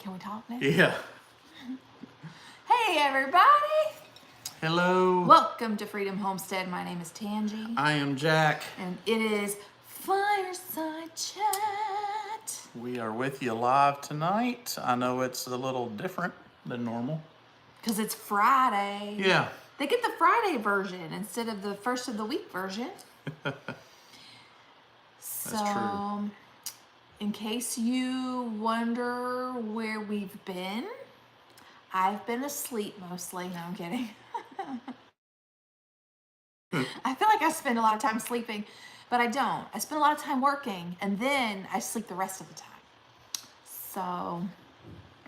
Can we talk now? Yeah. Hey, everybody. Hello. Welcome to Freedom Homestead. My name is Tangi. I am Jack. And it is Fireside Chat. We are with you live tonight. I know it's a little different than normal. Because it's Friday. Yeah. They get the Friday version instead of the first of the week version. That's true. In case you wonder where we've been, I've been asleep mostly. No, I'm kidding. I feel like I spend a lot of time sleeping, but I don't. I spend a lot of time working, and then I sleep the rest of the time. So,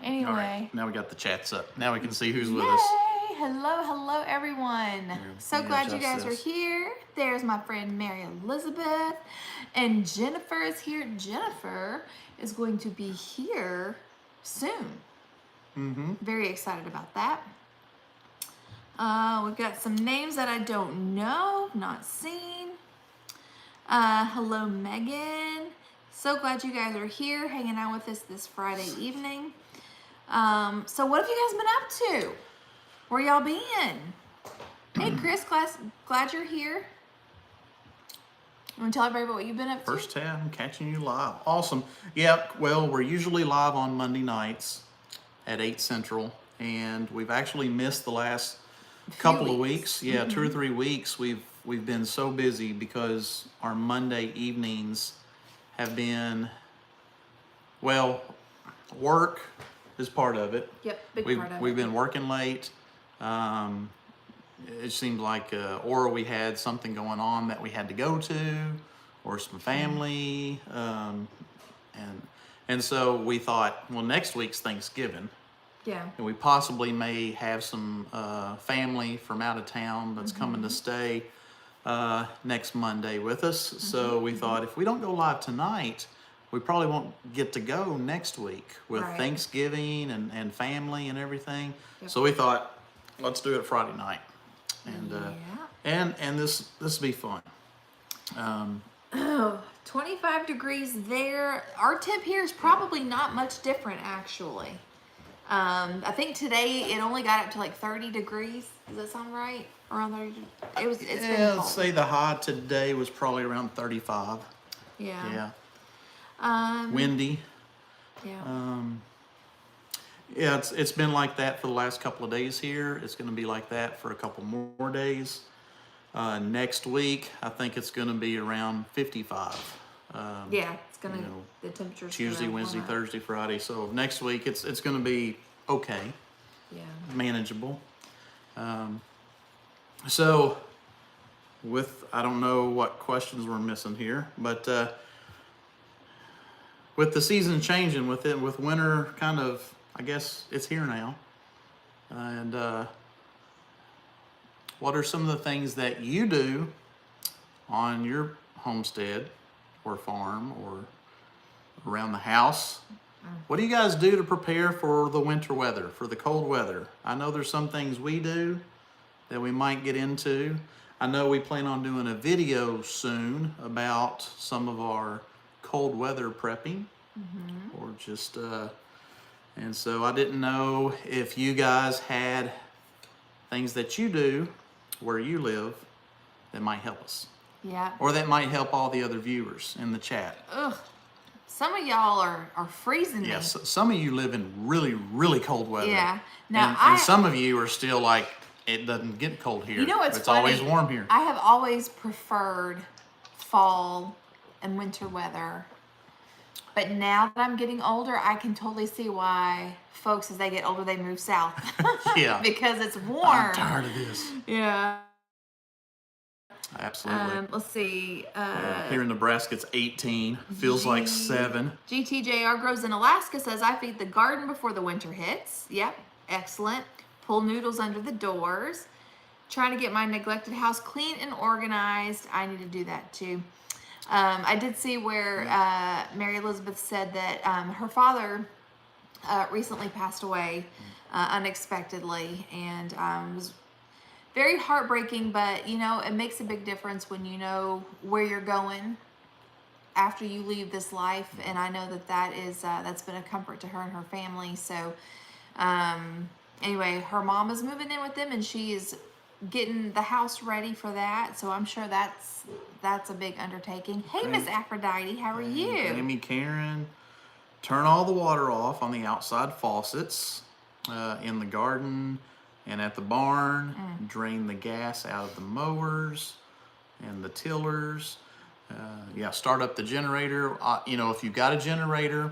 anyway. All right. Now we got the chats up. Now we can see who's with Yay! us. Hello, everyone. So glad you guys are here. There's my friend Mary Elizabeth, and Jennifer is here. Jennifer is going to be here soon. Mm-hmm. Very excited about that. We've got some names that I don't know, not seen. Hello, Megan. So glad you guys are here hanging out with us this Friday evening. So what have you guys been up to? Where y'all been? Hey, Chris, glad you're here. You want to tell everybody what you've been up to? First time catching you live. Awesome. Yeah, well, we're usually live on Monday nights at 8 Central, and we've actually missed the last couple of weeks. Yeah, 2 or 3 weeks. We've been so busy because our Monday evenings have been, well, work is part of it. Yep, big part of it. We've been working late. It seemed like, or we had something going on that we had to go to, or some family, and so we thought, well, next week's Thanksgiving. Yeah. And we possibly may have some family from out of town that's coming to stay next Monday with us. So we thought, if we don't go live tonight, we probably won't get to go next week with Thanksgiving and family and everything. Yep. So we thought, let's do it Friday night, and this will be fun. 25 degrees there. Our temp here is probably not much different, actually. I think today it only got up to like 30 degrees. Does that sound right? Around 30. It's been cold. Let's say the high today was probably around 35. Yeah. Windy. Yeah. Yeah, it's been like that for the last couple of days here. It's going to be like that for a couple more days. Next week, I think it's going to be around 55. Yeah, it's going to, the temperature's Tuesday, Wednesday, Thursday, Friday. So next week, it's going to be okay. Yeah. Manageable. So I don't know what questions we're missing here, but with the season changing, with winter kind of, I guess it's here now. And what are some of the things that you do on your homestead or farm or around the house? What do you guys do to prepare for the winter weather, for the cold weather? I know there's some things we do that we might get into. I know we plan on doing a video soon about some of our cold weather prepping, or just, and so I didn't know if you guys had things that you do where you live that might help us. Yeah. Or that might help all the other viewers in the chat. Ugh. Some of y'all are freezing me. Yes, some of you live in really, really cold weather. Yeah. Now, and some of you are still like, it doesn't get cold here. You know what's funny? It's always warm here. I have always preferred fall and winter weather. But now that I'm getting older, I can totally see why folks, as they get older, they move south. Yeah. Because it's warm. I'm tired of this. Yeah. Absolutely. Let's see. Here in Nebraska, it's 18. Feels like 7. GTJR Grows in Alaska says, I feed the garden before the winter hits. Yep. Excellent. Pull noodles under the doors. Trying to get my neglected house clean and organized. I need to do that too. I did see where Mary Elizabeth said that her father recently passed away unexpectedly, and was very heartbreaking, but you know, it makes a big difference when you know where you're going after you leave this life, and I know that is that's been a comfort to her and her family. So anyway, her mom is moving in with them, and she is getting the house ready for that. So I'm sure that's a big undertaking. Hey, Miss Aphrodite, how are you? Amy, Karen, turn all the water off on the outside faucets in the garden and at the barn. Drain the gas out of the mowers and the tillers. Yeah, start up the generator. You know, if you've got a generator,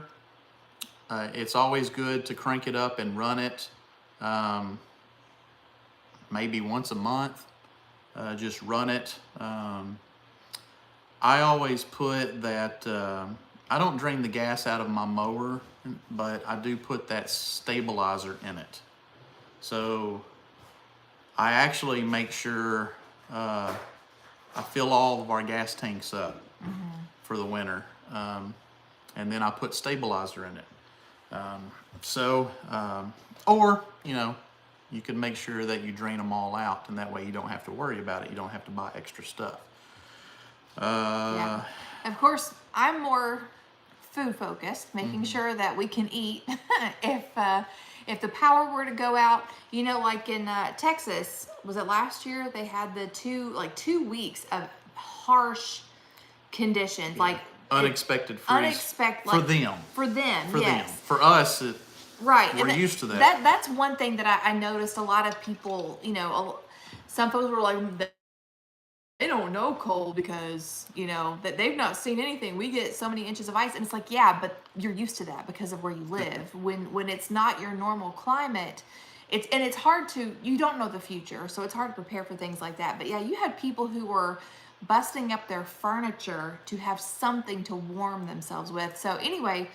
it's always good to crank it up and run it maybe once a month. Just run it. I always put that, I don't drain the gas out of my mower, but I do put that stabilizer in it. So I actually make sure I fill all of our gas tanks up for the winter. And then I put stabilizer in it. Or, you know, you can make sure that you drain them all out, and that way you don't have to worry about it. You don't have to buy extra stuff. Yeah. Of course, I'm more food focused, making sure that we can eat. If the power were to go out, you know, like in Texas, was it last year? They had the 2 weeks of harsh conditions, like Unexpected freeze. Unexpected for them. For them, For yes. them. For us, Right. we're used to that. That's one thing that I noticed. A lot of people, you know, some folks were like, they don't know cold because, you know, that they've not seen anything. We get so many inches of ice, and it's like, yeah, but you're used to that because of where you live. When it's not your normal climate, it's hard to, you don't know the future, so it's hard to prepare for things like that. But yeah, you had people who were busting up their furniture to have something to warm themselves with. So anyway,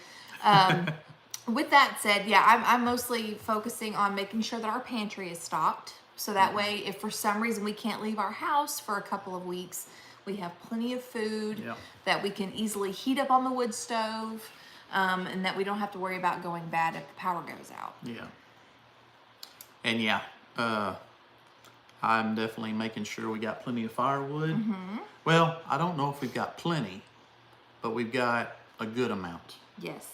with that said, yeah, I'm mostly focusing on making sure that our pantry is stocked. So that way, if for some reason we can't leave our house for a couple of weeks, we have plenty of food that we can easily heat up on the wood stove, and that we don't have to worry about going bad if the power goes out. Yeah. And yeah, I'm definitely making sure we got plenty of firewood. Well, I don't know if we've got plenty, but we've got a good amount. Yes.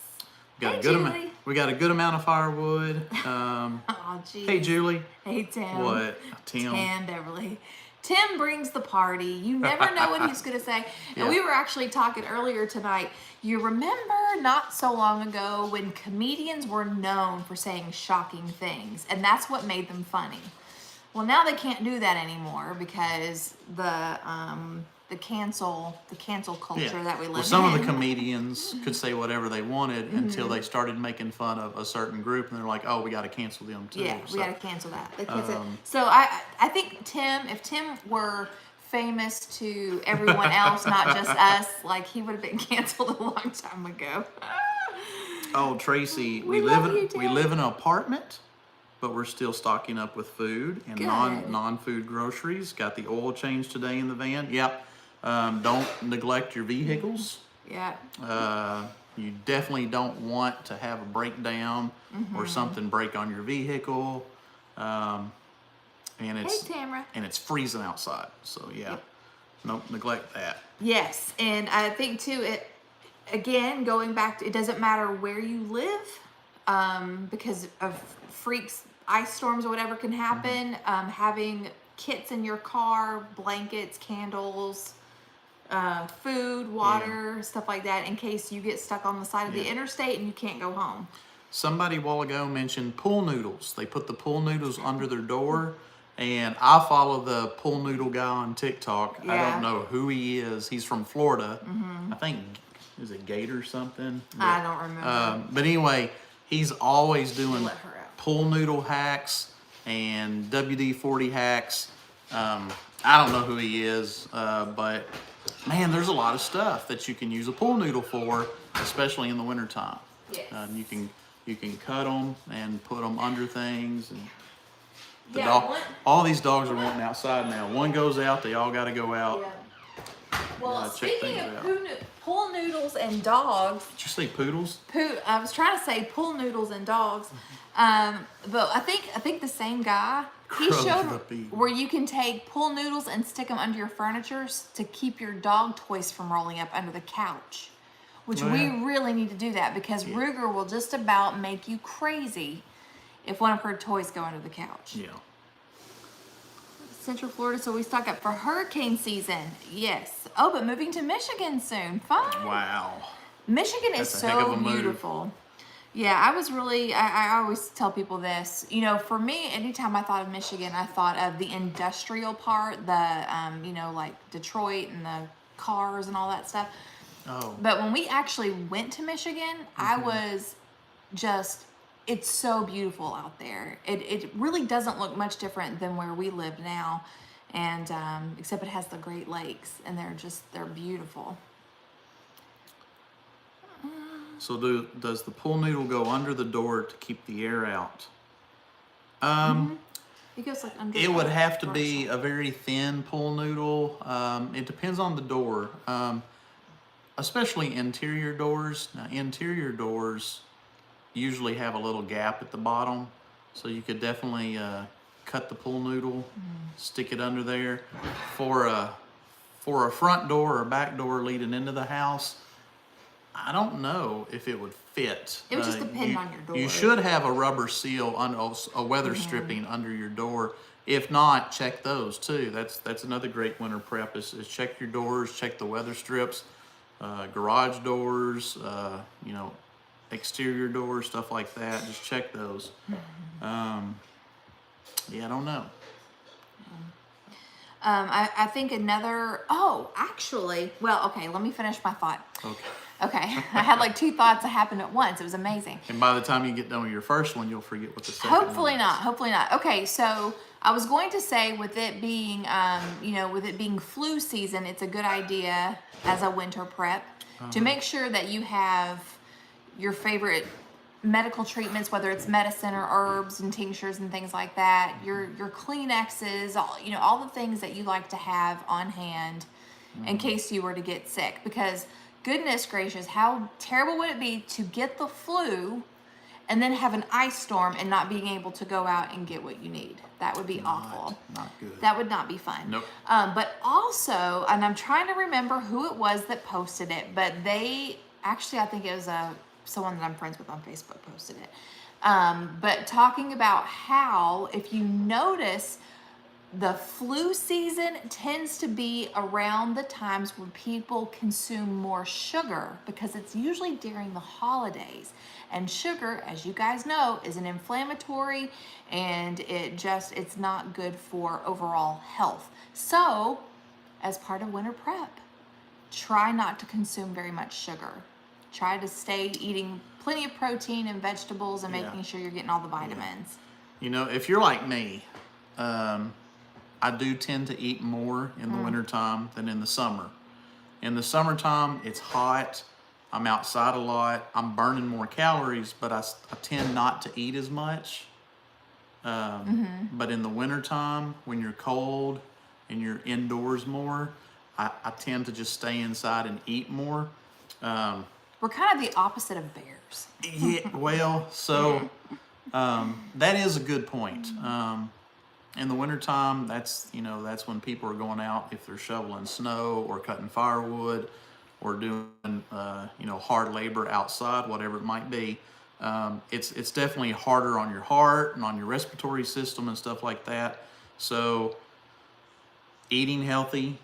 We got a good amount of firewood. Oh, geez. Hey, Julie. Hey, Tim. What? Tim, Beverly. Tim brings the party. You never know what he's going to say. And we were actually talking earlier tonight. You remember not so long ago when comedians were known for saying shocking things, and that's what made them funny. Well, now they can't do that anymore because the cancel culture that we live in. Some of the comedians could say whatever they wanted until they started making fun of a certain group, and they're like, "Oh, we got to cancel them too." Yeah, we got to cancel that. So I think if Tim were famous to everyone else, not just us, like he would have been canceled a long time ago. Oh, Tracy, we love live in an apartment, but we're still stocking up with food and non-food groceries. Got the oil change today in the van. Yep. Don't neglect your vehicles. Yeah. You definitely don't want to have a breakdown or something break on your vehicle. And it's Hey, Tamara. and it's freezing outside. So yeah, don't neglect that. Yes, and I think too, again, going back to, it doesn't matter where you live, because of freaks, ice storms or whatever can happen. Having kits in your car, blankets, candles, food, water, stuff like that, in case you get stuck on the side of the interstate and you can't go home. Somebody a while ago mentioned pool noodles. They put the pool noodles under their door, and I follow the pool noodle guy on TikTok. Yeah. I don't know who he is. He's from Florida. I think, is it Gator something? I don't remember. But anyway, he's always doing Let her out. pool noodle hacks and WD-40 hacks. I don't know who he is, but man, there's a lot of stuff that you can use a pool noodle for, especially in the wintertime. Yes. You can cut them and put them under things. And Yeah, all these dogs are wanting outside now. One goes out, they all got to go out. Yeah. Well, check speaking things of out. pool noodles and dogs, Did you say poodles? I was trying to say pool noodles and dogs, but I think the same guy, he Grows showed up eating. where you can take pool noodles and stick them under your furniture to keep your dog toys from rolling up under the couch, which we Yeah. really need to do that because Ruger will just about make you crazy if one of her toys go under the couch. Yeah. Central Florida, so we stock up for hurricane season. Yes. Oh, but moving to Michigan soon. Fun. Wow. Michigan That's is a heck of so a move. beautiful. Yeah, I was really, I always tell people this, you know, for me, anytime I thought of Michigan, I thought of the industrial part, you know, like Detroit and the cars and all that stuff. Oh. But when we actually went to Michigan, I was just, it's so beautiful out there. It really doesn't look much different than where we live now. And except it has the Great Lakes and they're beautiful. So does the pool noodle go under the door to keep the air out? It goes like under. It would have to door be shelf. a very thin pool noodle. It depends on the door, especially interior doors. Now, interior doors usually have a little gap at the bottom, so you could definitely cut the pool noodle, stick it under there. For a front door or back door leading into the house, I don't know if it would fit. It would just depend on your door. You should have a rubber seal on a weather stripping under your door. If not, check those too. That's another great winter prep is check your doors, check the weather strips, garage doors, you know, exterior doors, stuff like that. Just check those. Yeah, I don't know. I think okay, let me finish my thought. Okay, I had like two thoughts that happened at once. It was amazing. And by the time you get done with your first one, you'll forget what the second one Hopefully is. not. Okay, so I was going to say with it being, with it being flu season, it's a good idea as a winter prep to make sure that you have your favorite medical treatments, whether it's medicine or herbs and tinctures and things like that, your Kleenexes, all the things that you like to have on hand in case you were to get sick. Because goodness gracious, how terrible would it be to get the flu and then have an ice storm and not being able to go out and get what you need? That would be awful. Not good. That would not be fun. Nope. But also, and I'm trying to remember who it was that posted it, but I think it was someone that I'm friends with on Facebook posted it. But talking about how, if you notice, the flu season tends to be around the times when people consume more sugar because it's usually during the holidays. And sugar, as you guys know, is an inflammatory and it's not good for overall health. So, as part of winter prep, try not to consume very much sugar. Try to stay eating plenty of protein and vegetables and making sure you're getting all the vitamins. You know, if you're like me, I do tend to eat more in the wintertime than in the summer. In the summertime, it's hot. I'm outside a lot. I'm burning more calories, but I tend not to eat as much. But in the wintertime, when you're cold and you're indoors more, I tend to just stay inside and eat more. We're kind of the opposite of bears. Yeah, well, so that is a good point. In the wintertime, that's when people are going out, if they're shoveling snow or cutting firewood or doing hard labor outside, whatever it might be. It's definitely harder on your heart and on your respiratory system and stuff like that. So eating healthy,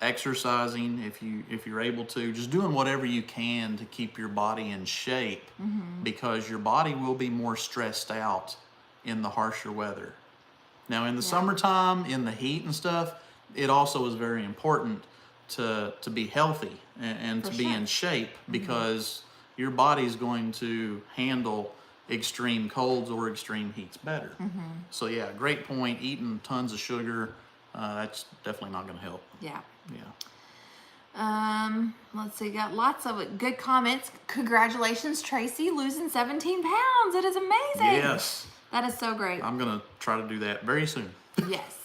exercising if you're able to, just doing whatever you can to keep your body in shape, because your body will be more stressed out in the harsher weather. Now in the summertime, in the heat and stuff, it also is very important to be healthy and to be in shape, because your body's going to handle extreme colds or extreme heats better. So yeah, great point. Eating tons of sugar, that's definitely not going to help. Yeah. Yeah. Let's see, got lots of good comments. Congratulations, Tracy, losing 17 pounds. It is amazing. Yes. That is so great. I'm going to try to do that very soon. Yes.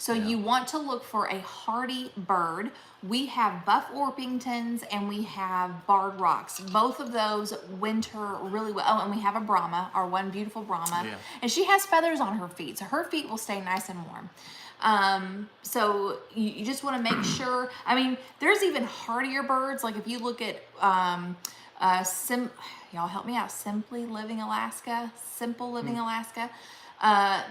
So Yeah. you want to look for a hardy bird. We have buff Orpingtons and we have barred rocks. Both of those winter really well. Oh, and we have a Brahma, our one beautiful Brahma. Yeah. And she has feathers on her feet, so her feet will stay nice and warm. So you just want to make sure. I mean, there's even hardier birds. Like if you look at y'all help me out. Simply Living Alaska, Simple Living Alaska.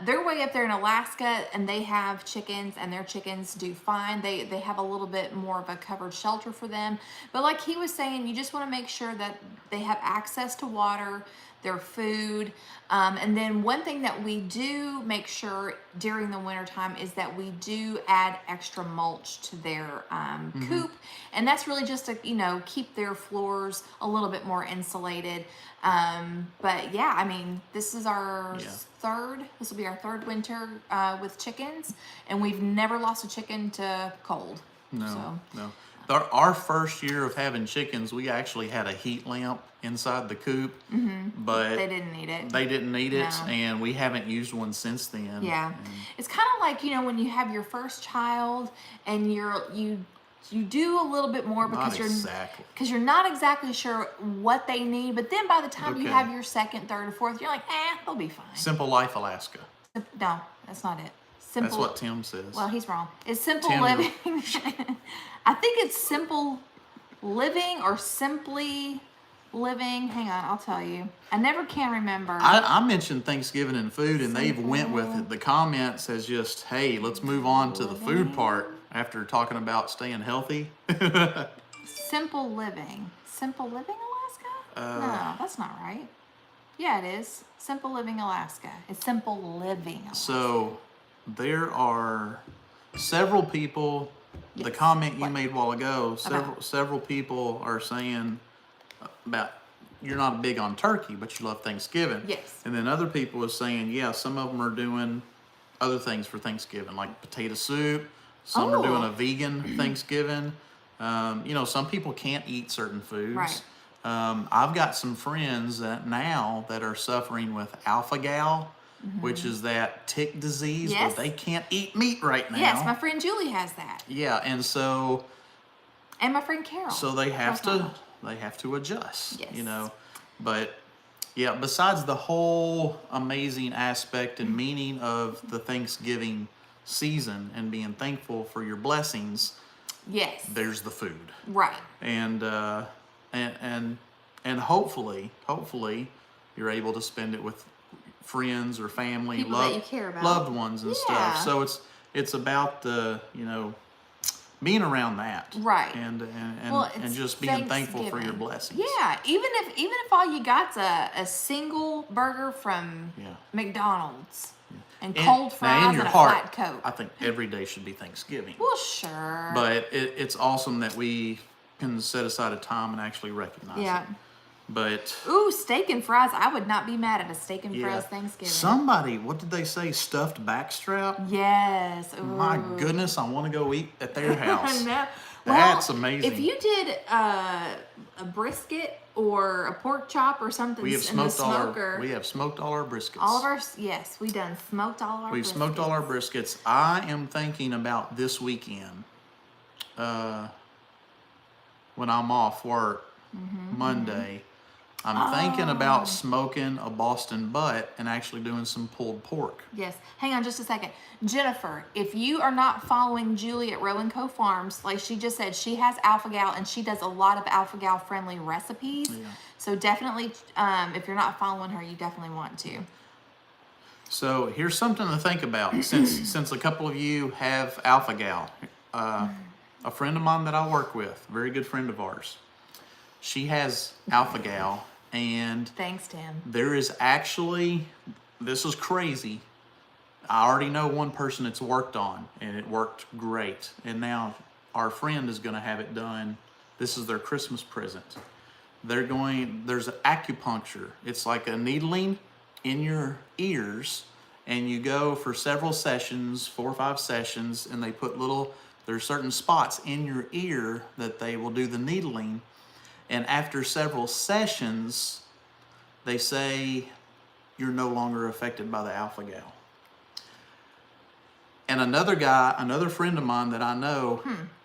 They're way up there in Alaska, and they have chickens, and their chickens do fine. They have a little bit more of a covered shelter for them. But like he was saying, you just want to make sure that they have access to water, their food. And then one thing that we do make sure during the wintertime is that we do add extra mulch to their coop. And that's really just to, keep their floors a little bit more insulated. But yeah, I mean, this is our this will be our third winter with chickens, and we've never lost a chicken to cold. No. Our first year of having chickens, we actually had a heat lamp inside the coop, but They didn't need it. They didn't need it, No. and we haven't used one since then. Yeah. It's kind of like, when you have your first child and you do a little bit more because you're not exactly sure what they need, but then by the time you have your second, third, or fourth, you're like, they'll be fine. Simple Life Alaska. No, that's not it. Simple. That's what Tim says. Well, he's wrong. It's Simple Tim, Living. I think it's Simple Living or Simply Living. Hang on, I'll tell you. I never can remember. I mentioned Thanksgiving and food, and they've went with it. The comment says just, hey, let's move on to the food part after talking about staying healthy. Simple Living. Simple Living Alaska? No, that's not right. Yeah, it is. Simple Living Alaska. It's Simple Living Alaska. So there are several people, the comment you made a while ago, several people are saying about you're not big on turkey, but you love Thanksgiving. Yes. And then other people are saying, yeah, some of them are doing other things for Thanksgiving, like potato soup. Some are doing a vegan Thanksgiving. Some people can't eat certain foods. Right. I've got some friends that are suffering with alpha-gal, which is that tick disease where they can't eat meat right now. Yes, my friend Julie has that. Yeah, and so... And my friend Carol. So they have to adjust, Yes. But yeah, besides the whole amazing aspect and meaning of the Thanksgiving season and being thankful for your blessings, yes, there's the food. Right. And hopefully you're able to spend it with friends or family, People that you care about. loved ones and stuff. So it's about the, being around that, right? And just being thankful for your blessings. Yeah, even if all you got's a single burger from McDonald's and cold fries and a flat Coke. I think every day should be Thanksgiving. Well, sure. But it's awesome that we can set aside a time and actually recognize it. But ooh, steak and fries. I would not be mad at a steak and fries Thanksgiving. Somebody, what did they say? Stuffed backstrap? Yes. Ooh. My goodness, I want to go eat at their house. No. That's amazing. If you did a brisket or a pork chop or something in the smoker. We have smoked all our briskets. All of our, yes, we done smoked all our briskets. We've smoked all our briskets. I am thinking about this weekend, when I'm off work Monday, I'm thinking about smoking a Boston butt and actually doing some pulled pork. Yes. Hang on just a second. Jennifer, if you are not following Julie at Row & Co Farms, like she just said, she has alpha-gal and she does a lot of alpha-gal friendly recipes. Yeah. So definitely, if you're not following her, you definitely want to. So here's something to think about. Since a couple of you have alpha-gal, a friend of mine that I work with, a very good friend of ours, she has alpha-gal, and thanks, Tim. There is actually, this is crazy. I already know one person it's worked on, and it worked great. And now our friend is going to have it done. This is their Christmas present. There's acupuncture. It's like a needling in your ears, and you go for several sessions, 4 or 5 sessions, and they put there's certain spots in your ear that they will do the needling. And after several sessions, they say you're no longer affected by the alpha-gal. And And another friend of mine that I know,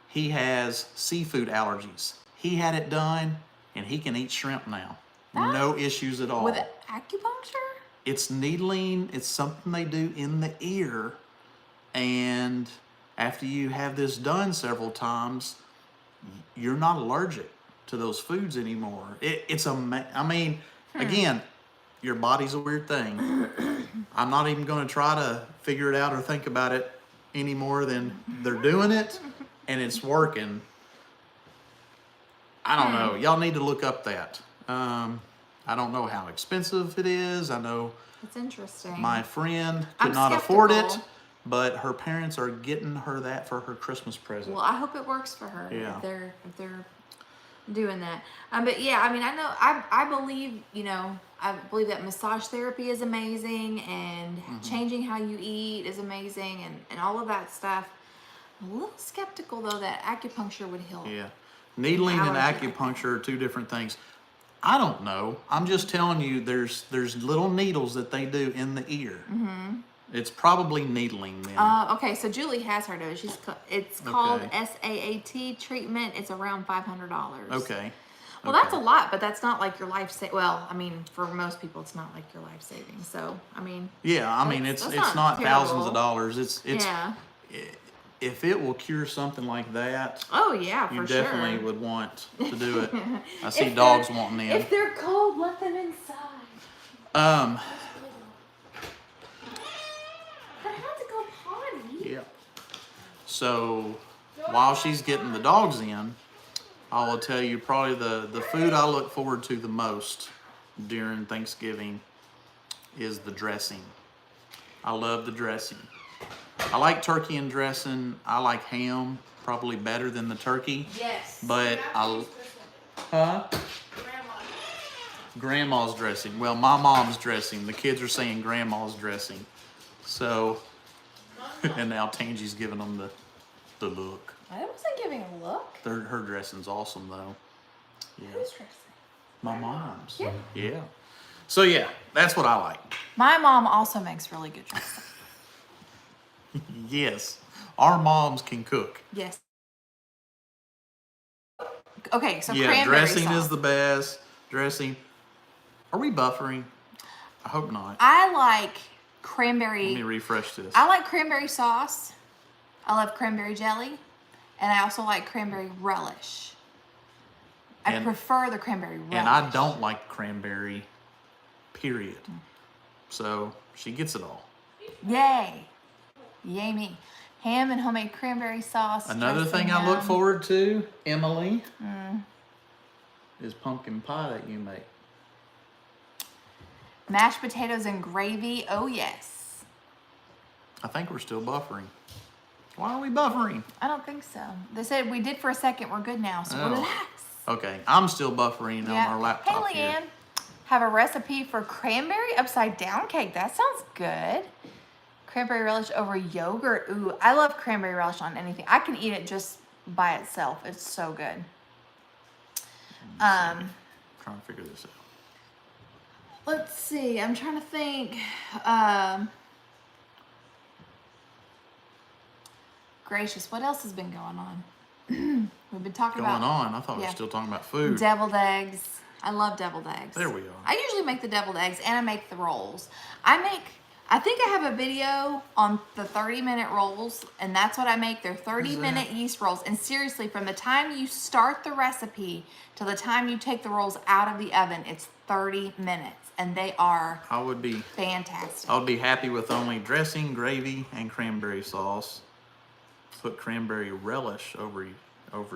he has seafood allergies. He had it done, and he can eat shrimp now. No issues at all. With acupuncture? It's needling. It's something they do in the ear. And after you have this done several times, you're not allergic to those foods anymore. Again, your body's a weird thing. I'm not even going to try to figure it out or think about it any more than they're doing it, and it's working. I don't know. Y'all need to look up that. I don't know how expensive it is. I know It's interesting. my friend could I'm not afford it, skeptical. but her parents are getting her that for her Christmas present. Well, I hope it works for her. Yeah. If they're doing that. But yeah, I mean, I believe, I believe that massage therapy is amazing, and changing how you eat is amazing, and all of that stuff. I'm a little skeptical though that acupuncture would heal. Yeah. Needling and Allergy. acupuncture are two different things. I don't know. I'm just telling you, there's little needles that they do in the ear. Mm-hmm. It's probably needling then. Okay, so Julie has heard of it. It's called SAAT treatment. It's around $500. Okay. Well, that's a lot, but that's not like your life Well, I mean, for most people, it's not like your life saving. So, I mean. Yeah, I mean, that's it's not not thousands terrible. of dollars. It's Yeah. if it will cure something like that, Oh yeah, for you sure. definitely would want to do it. I see If dogs they're- wanting in. If they're cold, let them inside. Um. I had to go potty. Yeah. So while she's getting the dogs in, I will tell you probably the food I look forward to the most during Thanksgiving is the dressing. I love the dressing. I like turkey and dressing. I like ham probably better than the turkey. Yes. But Grandma's dressing. Well, my mom's dressing. The kids are saying grandma's dressing. So, and now Tangie's giving them the look. I wasn't giving a look. Her dressing's awesome though. Yeah. Who's dressing? My mom's. Yeah. Yeah. So yeah, that's what I like. My mom also makes really good dressing. Yes. Our moms can cook. Yes. Okay, so Yeah, cranberry dressing sauce. is the best. Dressing. Are we buffering? I hope not. I like Let cranberry. me refresh this. I like cranberry sauce. I love cranberry jelly, and I also like cranberry relish. I And- prefer the cranberry relish. And I don't like cranberry, period. So she gets it all. Yay. Yay me. Ham and homemade cranberry sauce. Another dressing, thing I look yum. forward to, Emily, is pumpkin pie that you make. Mashed potatoes and gravy. Oh, yes. I think we're still buffering. Why are we buffering? I don't think so. They said we did for a second. We're good now, so Oh. relax. Okay, I'm still buffering on our laptop Hey, here. Leanne. Have a recipe for cranberry upside down cake. That sounds good. Cranberry relish over yogurt. Ooh, I love cranberry relish on anything. I can eat it just by itself. It's so good. Trying to figure this out. Let's see. I'm trying to think. Gracious, what else has been going on? We've been talking Going about on. I thought we yeah. were still talking about food. deviled eggs. I love deviled eggs. There we are. I usually make the deviled eggs and I make the rolls. I think I have a video on the 30-minute rolls, and that's what I make. They're 30-minute yeast rolls. And seriously, from the time you start the recipe to the time you take the rolls out of the oven, it's 30 minutes. And they are I would be fantastic. happy with only dressing, gravy, and cranberry sauce. Put cranberry relish over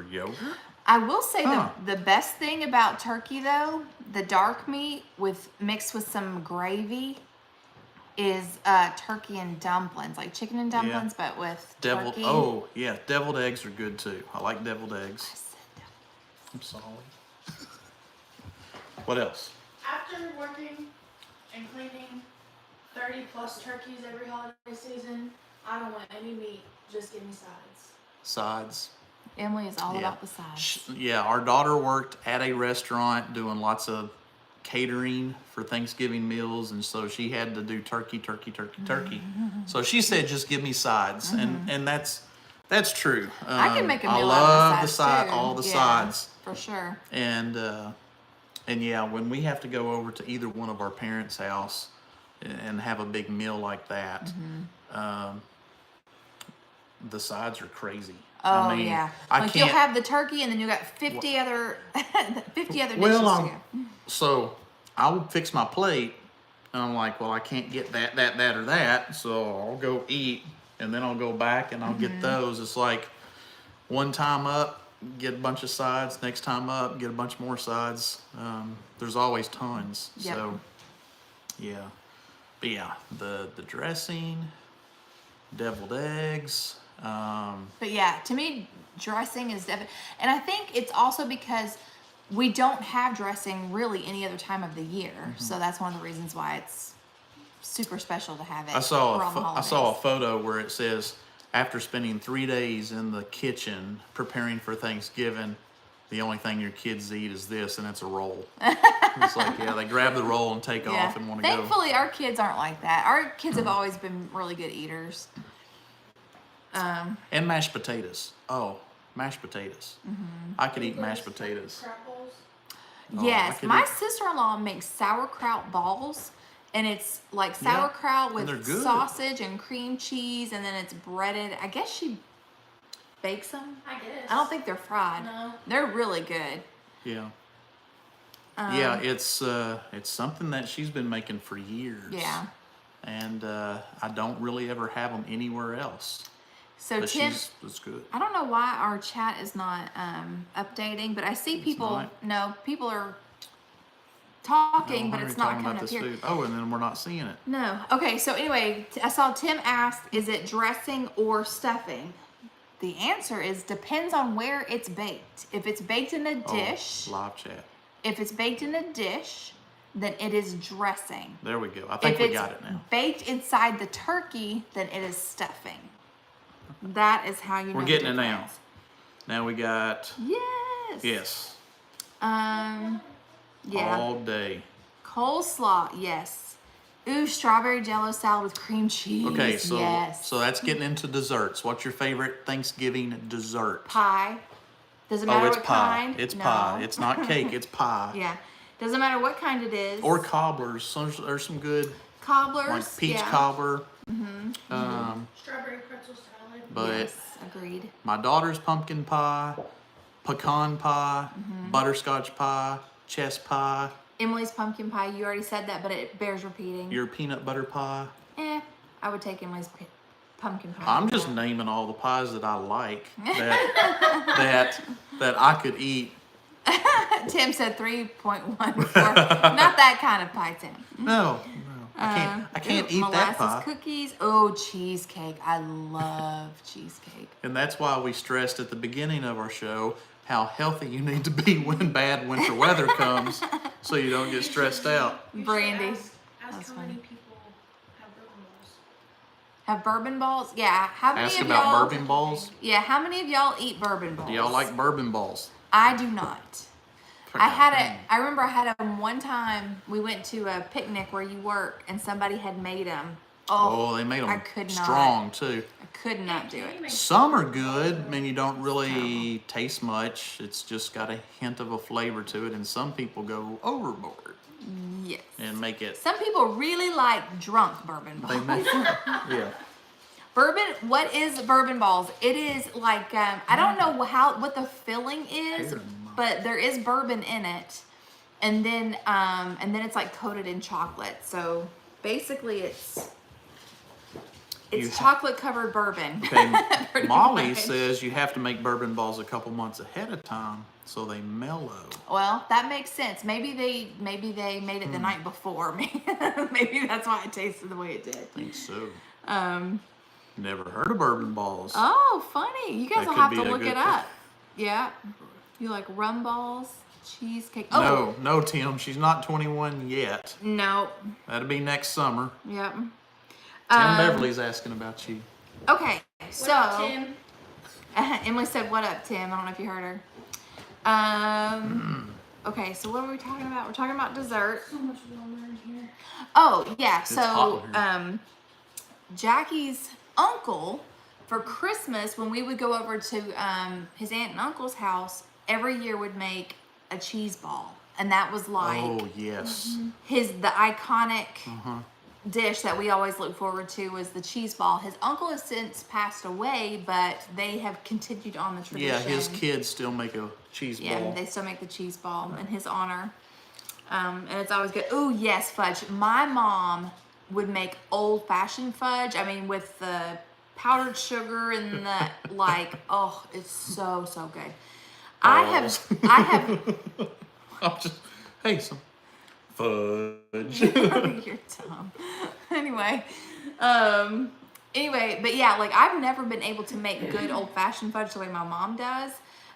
yogurt. I will say Huh. the best thing about turkey, though, the dark meat mixed with some gravy, is turkey and dumplings, like chicken and dumplings, but with Deviled. turkey. Oh yeah, deviled eggs are good too. I like deviled eggs. I'm sorry. What else? After working and cleaning 30+ turkeys every holiday season, I don't want any meat. Just give me sides. Sides. Emily is all Yeah. about the sides. Yeah, our daughter worked at a restaurant doing lots of catering for Thanksgiving meals, and so she had to do turkey. So she said, "Just give me sides," and that's true. I can make a I meal love out of the sides too. all the Yeah, sides, for sure. and yeah, when we have to go over to either one of our parents' house and have a big meal like that, the sides are crazy. Oh, I mean, yeah. I Like, can't. you'll have the turkey, and then you got 50 other 50 other dishes Well, to go. so I will fix my plate, and I'm like, well, I can't get that, or that, so I'll go eat, and then I'll go back and I'll get those. It's like one time up, get a bunch of sides. Next time up, get a bunch more sides. There's always tons. Yep. So, yeah. But yeah, the dressing, deviled eggs. But yeah, to me, dressing is definitely, and I think it's also because we don't have dressing really any other time of the year. So that's one of the reasons why it's super special to have it. I saw around the I saw a holidays. photo where it says, after spending 3 days in the kitchen preparing for Thanksgiving, the only thing your kids eat is this, and it's a roll. It's like, yeah, they grab the roll and take off and want to go. Thankfully, our kids aren't like that. Our kids have always been really good eaters. And mashed potatoes. Oh, mashed potatoes. I could eat mashed potatoes. Crackles. Oh, I Yes, could my eat- sister-in-law makes sauerkraut balls, and it's like Yeah, sauerkraut and they're with good. sausage and cream cheese, and then it's breaded. I guess she bakes them. I guess. I don't think they're fried. No. They're really good. Yeah. Yeah, it's something that she's been making for years. Yeah. And I don't really ever have them anywhere else. So But Tim, it's good. I don't know why our chat is not updating, but I see people. not? No, people are talking, No, but we're it's talking not coming about up this here. food. Oh, and then we're not seeing it. No. Okay, so anyway, I saw Tim ask, is it dressing or stuffing? The answer is depends on where it's baked. If it's baked in a dish, Live chat. if it's baked in a dish, then it is dressing. There we go. I think If we it's got it now. baked inside the turkey, then it is stuffing. That is how you know. We're the getting it now. difference. Now we got, Yes. yes, Yeah. all day. Coleslaw, yes. Ooh, strawberry jello salad with cream cheese. Okay, so yes. so that's getting into desserts. What's your favorite Thanksgiving dessert? Pie. Doesn't matter it's what pie. kind. It's No. pie. It's not cake. It's pie. Yeah. Doesn't matter what kind it is. Or cobblers. There's some good, cobblers. like peach yeah. cobbler. Strawberry pretzel salad. But Yes, agreed. my daughter's pumpkin pie, pecan pie, butterscotch pie, chess pie, Emily's pumpkin pie. You already said that, but it bears repeating. your peanut butter pie. I would take Emily's pumpkin pie. I'm just naming all the pies that I like that I could eat. Tim said 3.14. Not that kind of pie, Tim. No, I can't eat that molasses pie. cookies. Oh, cheesecake. I love cheesecake. And that's why we stressed at the beginning of our show how healthy you need to be when bad winter weather comes, so you don't get stressed out. You should Brandy. Ask That's how funny. many people have bourbon balls. Have bourbon balls? Yeah. How many Ask of about y'all? bourbon balls. Yeah. How many of y'all eat bourbon balls? Do y'all like bourbon balls? I do not. I remember I had them one time. We went to a picnic where you work, and somebody had made them. Oh, they made them I could not. strong too. I could not do it. Some are good. I mean, you don't really taste much. It's just got a hint of a flavor to it. And some people go overboard Yes. and make it. Some people really like drunk bourbon balls. They make yeah. Bourbon. What is bourbon balls? It is like I don't know what the filling is, but there is bourbon in it, and then it's like coated in chocolate. So basically, it's chocolate covered bourbon. Okay. Pretty Molly much. says you have to make bourbon balls a couple months ahead of time so they mellow. Well, that makes sense. Maybe they made it the night before. Maybe that's why it tasted the way it did. I think so. Never heard of bourbon balls. Oh, funny. You guys That will could have be to a look good it up. Yeah. You like rum balls, cheesecake. Oh, No, Tim, she's not 21 yet. no. That'll be next summer. Yep. Tim Beverly's asking about you. Okay, What up, so Tim? Emily said, "What up, Tim?" I don't know if you heard her. Okay, so what are we talking about? We're talking about dessert. So much warmer in here. Oh, yeah. It's So, hot in here. Jackie's uncle, for Christmas, when we would go over to his aunt and uncle's house, every year would make a cheese ball. And that was like Oh, yes. the iconic Uh-huh. dish that we always look forward to was the cheese ball. His uncle has since passed away, but they have continued on the tradition. Yeah, his kids still make a cheese Yeah, ball. they still make the cheese ball in his honor. And it's always good. Oh, yes, fudge. My mom would make old-fashioned fudge. I mean, with the powdered sugar and the, like, oh, it's so, so good. I have, I'm just, hey, some fudge. you're dumb. Anyway, but yeah, like, I've never been able to make good old-fashioned fudge the way my mom does.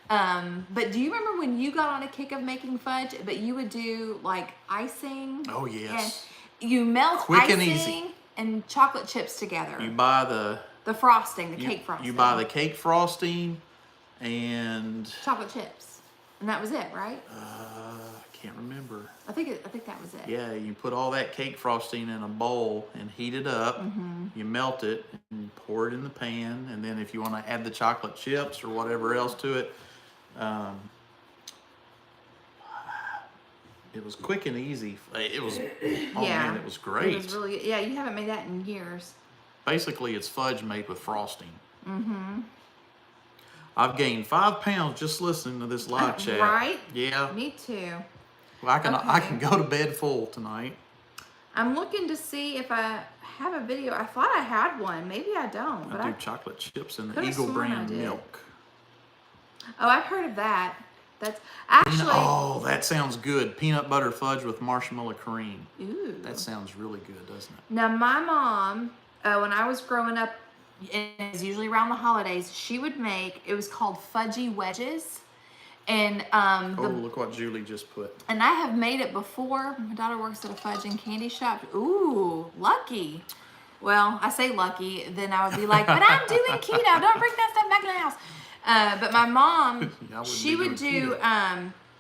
But do you remember when you got on a kick of making fudge, but you would do like icing? Oh, yes. And you melt Quick icing and easy. and chocolate chips together. You buy the frosting, the cake frosting. You buy the cake frosting and chocolate chips. And that was it, right? I can't remember. I think that was it. Yeah, you put all that cake frosting in a bowl and heat it up. You melt it and you pour it in the pan. And then if you want to add the chocolate chips or whatever else to it, it was quick and easy. It was, oh man, it was great. It was really, yeah, you haven't made that in years. Basically, it's fudge made with frosting. I've gained 5 pounds just listening to this live chat. Right? Yeah. Me too. Well, I can go to bed full tonight. I'm looking to see if I have a video. I thought I had one. Maybe I don't. But I do chocolate chips in the could've Eagle sworn I brand did. milk. Oh, I've heard of that. That's actually. Oh, that sounds good. Peanut butter fudge with marshmallow cream. Ooh. That sounds really good, doesn't it? Now, my mom, when I was growing up, and it was usually around the holidays, she would make, it was called fudgy wedges. And Look what Julie just put. and I have made it before. My daughter works at a fudge and candy shop. Ooh, lucky. Well, I say lucky, then I would be like, but I'm doing keto. Don't bring that stuff back to the house. But my mom, she would do,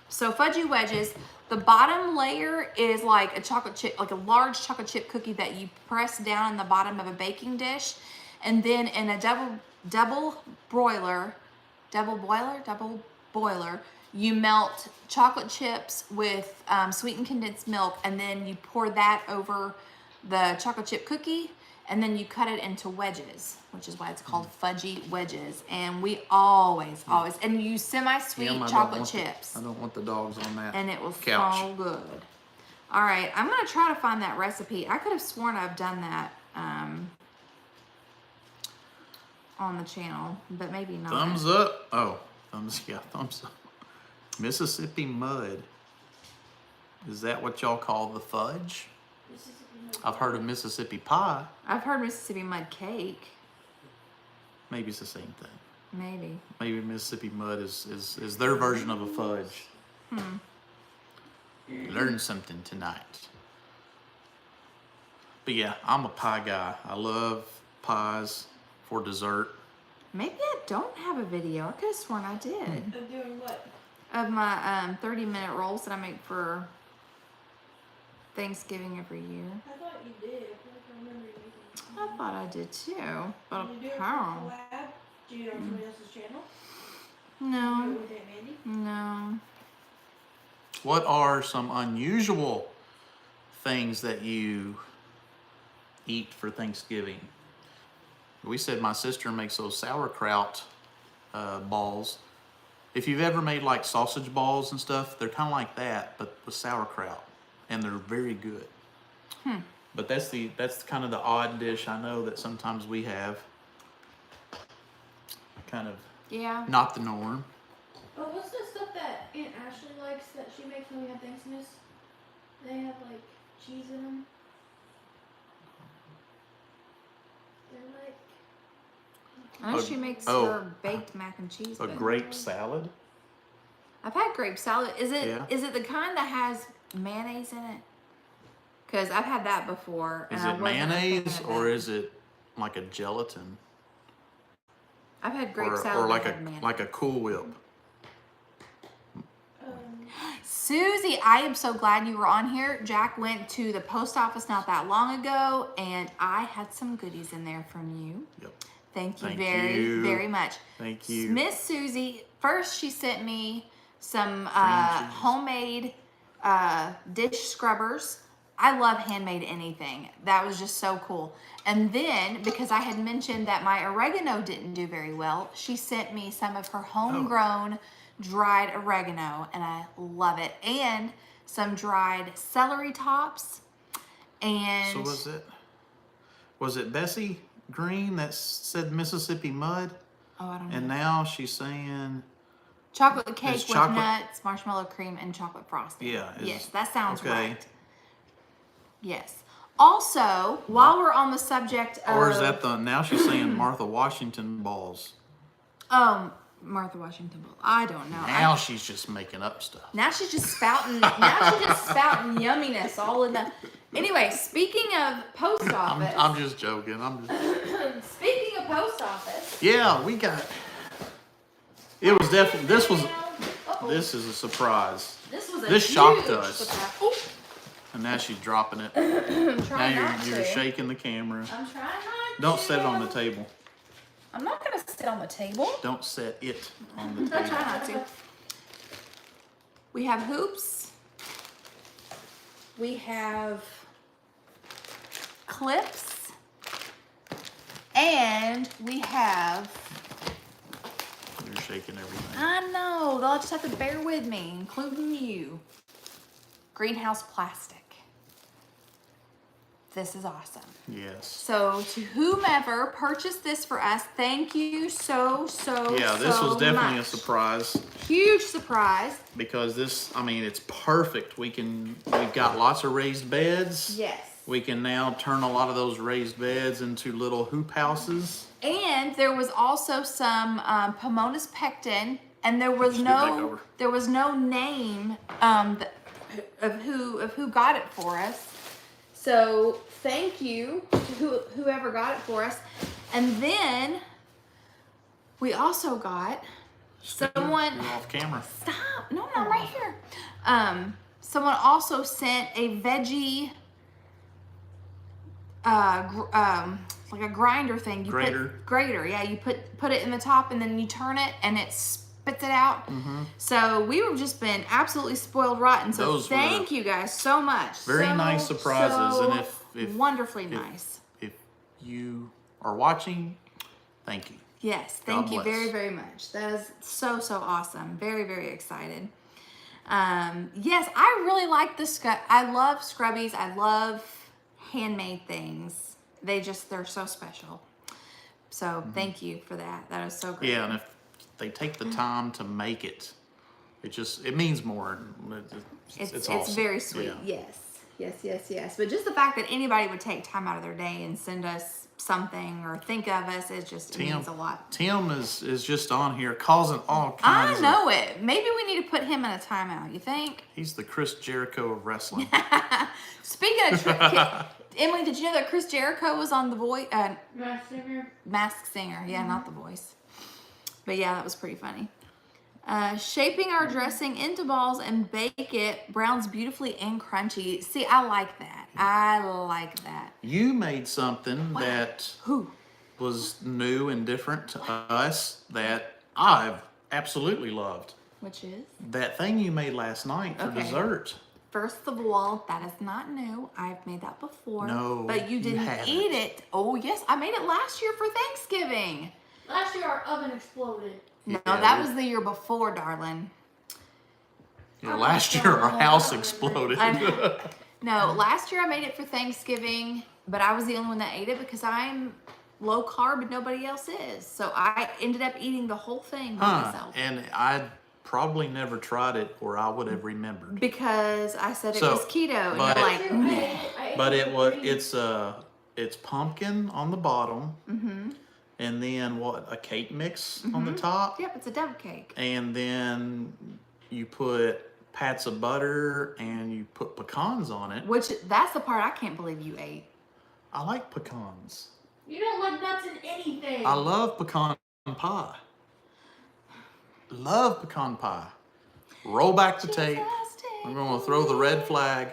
so fudgy wedges. The bottom layer is like a chocolate chip, like a large chocolate chip cookie that you press down in the bottom of a baking dish. And then in a double boiler, you melt chocolate chips with sweetened condensed milk, and then you pour that over the chocolate chip cookie, and then you cut it into wedges, which is why it's called fudgy wedges. And we always, and you use semi-sweet chocolate chips. I don't want the dogs on that And it was couch. so good. All right, I'm gonna try to find that recipe. I could have sworn I've done that on the channel, but maybe not. Thumbs up. Oh, thumbs up. Mississippi mud. Is that what y'all call the fudge? I've heard of Mississippi pie. I've heard Mississippi mud cake. Maybe it's the same thing. Maybe. Maybe Mississippi mud is their version of a fudge. Learn something tonight. But yeah, I'm a pie guy. I love pies for dessert. Maybe I don't have a video. I could have sworn I did. Of doing what? Of my 30-minute rolls that I make for Thanksgiving every year. I thought you did. I feel like I remember you making I thought I did too. But Did you do it for apparently. collab? Did you do it on somebody else's channel? Did you do No. it with Aunt Mandy? No. What are some unusual things that you eat for Thanksgiving? We said my sister makes those sauerkraut balls. If you've ever made like sausage balls and stuff, they're kind of like that, but with sauerkraut, and they're very good. But that's kind of the odd dish I know that sometimes we have. Kind of Yeah. not the norm. Oh, what's the stuff that Aunt Ashley likes that she makes when we have Thanksgiving? They have like cheese in them. They're like. I know A- she makes oh. her baked mac and cheese. A but grape salad? I've had grape salad. Is it Yeah. is it the kind that has mayonnaise in it? Because I've had that before. Is and I it wasn't a fan mayonnaise of or that. is it like a gelatin? I've had grape Or salad like that had mayonnaise. a Cool Whip? Susie, I am so glad you were on here. Jack went to the post office not that long ago, and I had some goodies in there from you. Yep. Thank you Thank very, you. very much. Thank you. Miss Susie, first she sent me some cheese. homemade dish scrubbers. I love handmade anything. That was just so cool. And then, because I had mentioned that my oregano didn't do very well, she sent me some of her homegrown dried oregano, and I love it. And some dried celery tops. And So was it Bessie Green that said Mississippi mud? oh, I don't know. And now she's saying Chocolate cake with chocolate- nuts, marshmallow cream, and chocolate frosting. Yeah, Yes, that sounds okay. right. Yes. Also, while we're on the subject of... Or is that now she's saying Martha Washington balls. Martha Washington. I don't know. Now she's just making up stuff. Now she's just spouting. Now she's just spouting yumminess all in the... Anyway, speaking of post office... I'm just joking. Speaking of post office... Yeah, we got... It was definitely... This is a surprise. This shocked us. Surprise. Oh, And now she's dropping it. I'm trying Now not you're to. shaking the camera. I'm trying not to. Don't set it on the table. I'm not going to sit on the table. Don't set it on the I table. try not to. We have hoops. We have clips. And we have... You're shaking everything. I know. They'll just have to bear with me, including you. Greenhouse plastic. This is awesome. Yes. So to whomever purchased this for us, thank you so Yeah, this was definitely much. a surprise Huge surprise. because this, I mean, it's perfect. We've got lots of raised beds. Yes. We can now turn a lot of those raised beds into little hoop houses. And there was also some Pomona's pectin, and there was Just get back no over. name of who got it for us. So thank you to whoever got it for us. And then we also got someone. You're off camera. Stop! No, I'm right here. Someone also sent a veggie, like a grinder thing. Grater. Yeah, you put it in the top and then you turn it and it spits it out. Mm-hmm. So we've just been absolutely spoiled rotten. So Those thank you guys so much. Very nice surprises. So And if wonderfully nice. If you are watching, thank you. Yes, thank God you bless. very, very much. That is so awesome. Very, very excited. Yes, I really like the I love scrubbies. I love handmade things. They're so special. So thank you for that. That is so great. Yeah, and if they take the time to make it, it means more. It's awesome. very sweet. Yeah. Yes. But just the fact that anybody would take time out of their day and send us something or think of us, it means a lot. Tim is just on here causing all kinds I know it. Maybe we need to put him in a timeout, you think? He's the Chris Jericho of wrestling. Speaking of Emily, did you know that Chris Jericho was on The Voice? Masked Singer. Yeah, not The Voice. But yeah, that was pretty funny. Shaping our dressing into balls and bake it. Browns beautifully and crunchy. See, I like that. You made something that Who? was new and different to us that I've absolutely loved. Which is? That thing you made last night for Okay. dessert. First of all, that is not new. I've made that before. No, But you didn't haven't. eat it. Oh, yes. I made it last year for Thanksgiving. Last year our oven exploded. No, Yeah, that was the year before, darling. Yeah, last year our house exploded. No, last year I made it for Thanksgiving, but I was the only one that ate it because I'm low carb and nobody else is. So I ended up eating the whole thing by myself. And I probably never tried it or I would have remembered. Because I said it So, was keto, and but- you're like, But it's pumpkin on the bottom, and then a cake mix on the top, yep, it's a dump cake. and then you put pats of butter and you put pecans on it. Which, that's the part I can't believe you ate. I like pecans. You don't like nuts in anything. I love pecan pie. Love pecan pie. Roll back the tape. Jesus, We're going to throw the red flag.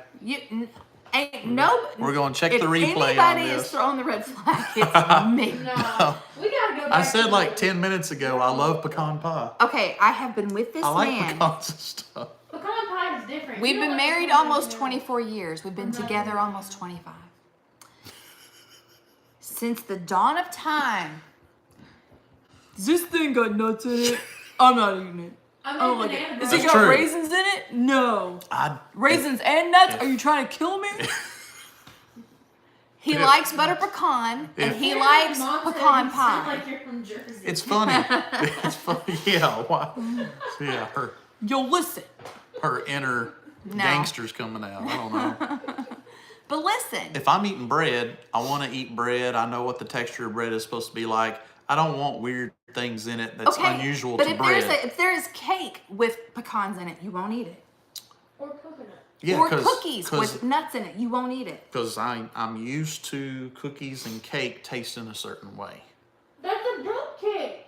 Ain't no. We're going to check If the replay on anybody this. is throwing the red flag, it's me. No, we gotta go back. I said to like 10 minutes ago, I love pecan pie. Okay, I have been with this I like man. pecans and stuff. Pecan pie is different. We've You don't been like married pecan pie almost now. 24 years. We've been I'm not together doing almost that. 25. Since the dawn of time. This thing got nuts in it. I'm not eating it. I don't made like it. banana Has bread. it That's got true. raisins in it? No. I Raisins and nuts? if- Are you trying to kill me? He If- likes butter pecan and if- he Your likes mom said pecan you sound pie. like you're from Jersey. It's funny. It's funny. Yeah. Why? Yeah. Yo, listen. Her inner No. gangster's coming out. I don't know. But listen. If I'm eating bread, I want to eat bread. I know what the texture of bread is supposed to be like. I don't want weird things in it that's unusual but to if bread. if there is cake with pecans in it, you won't eat it. Or coconut. Yeah, or cookies with nuts in it, you won't eat it. Because I'm used to cookies and cake tasting a certain way. That's a dump cake.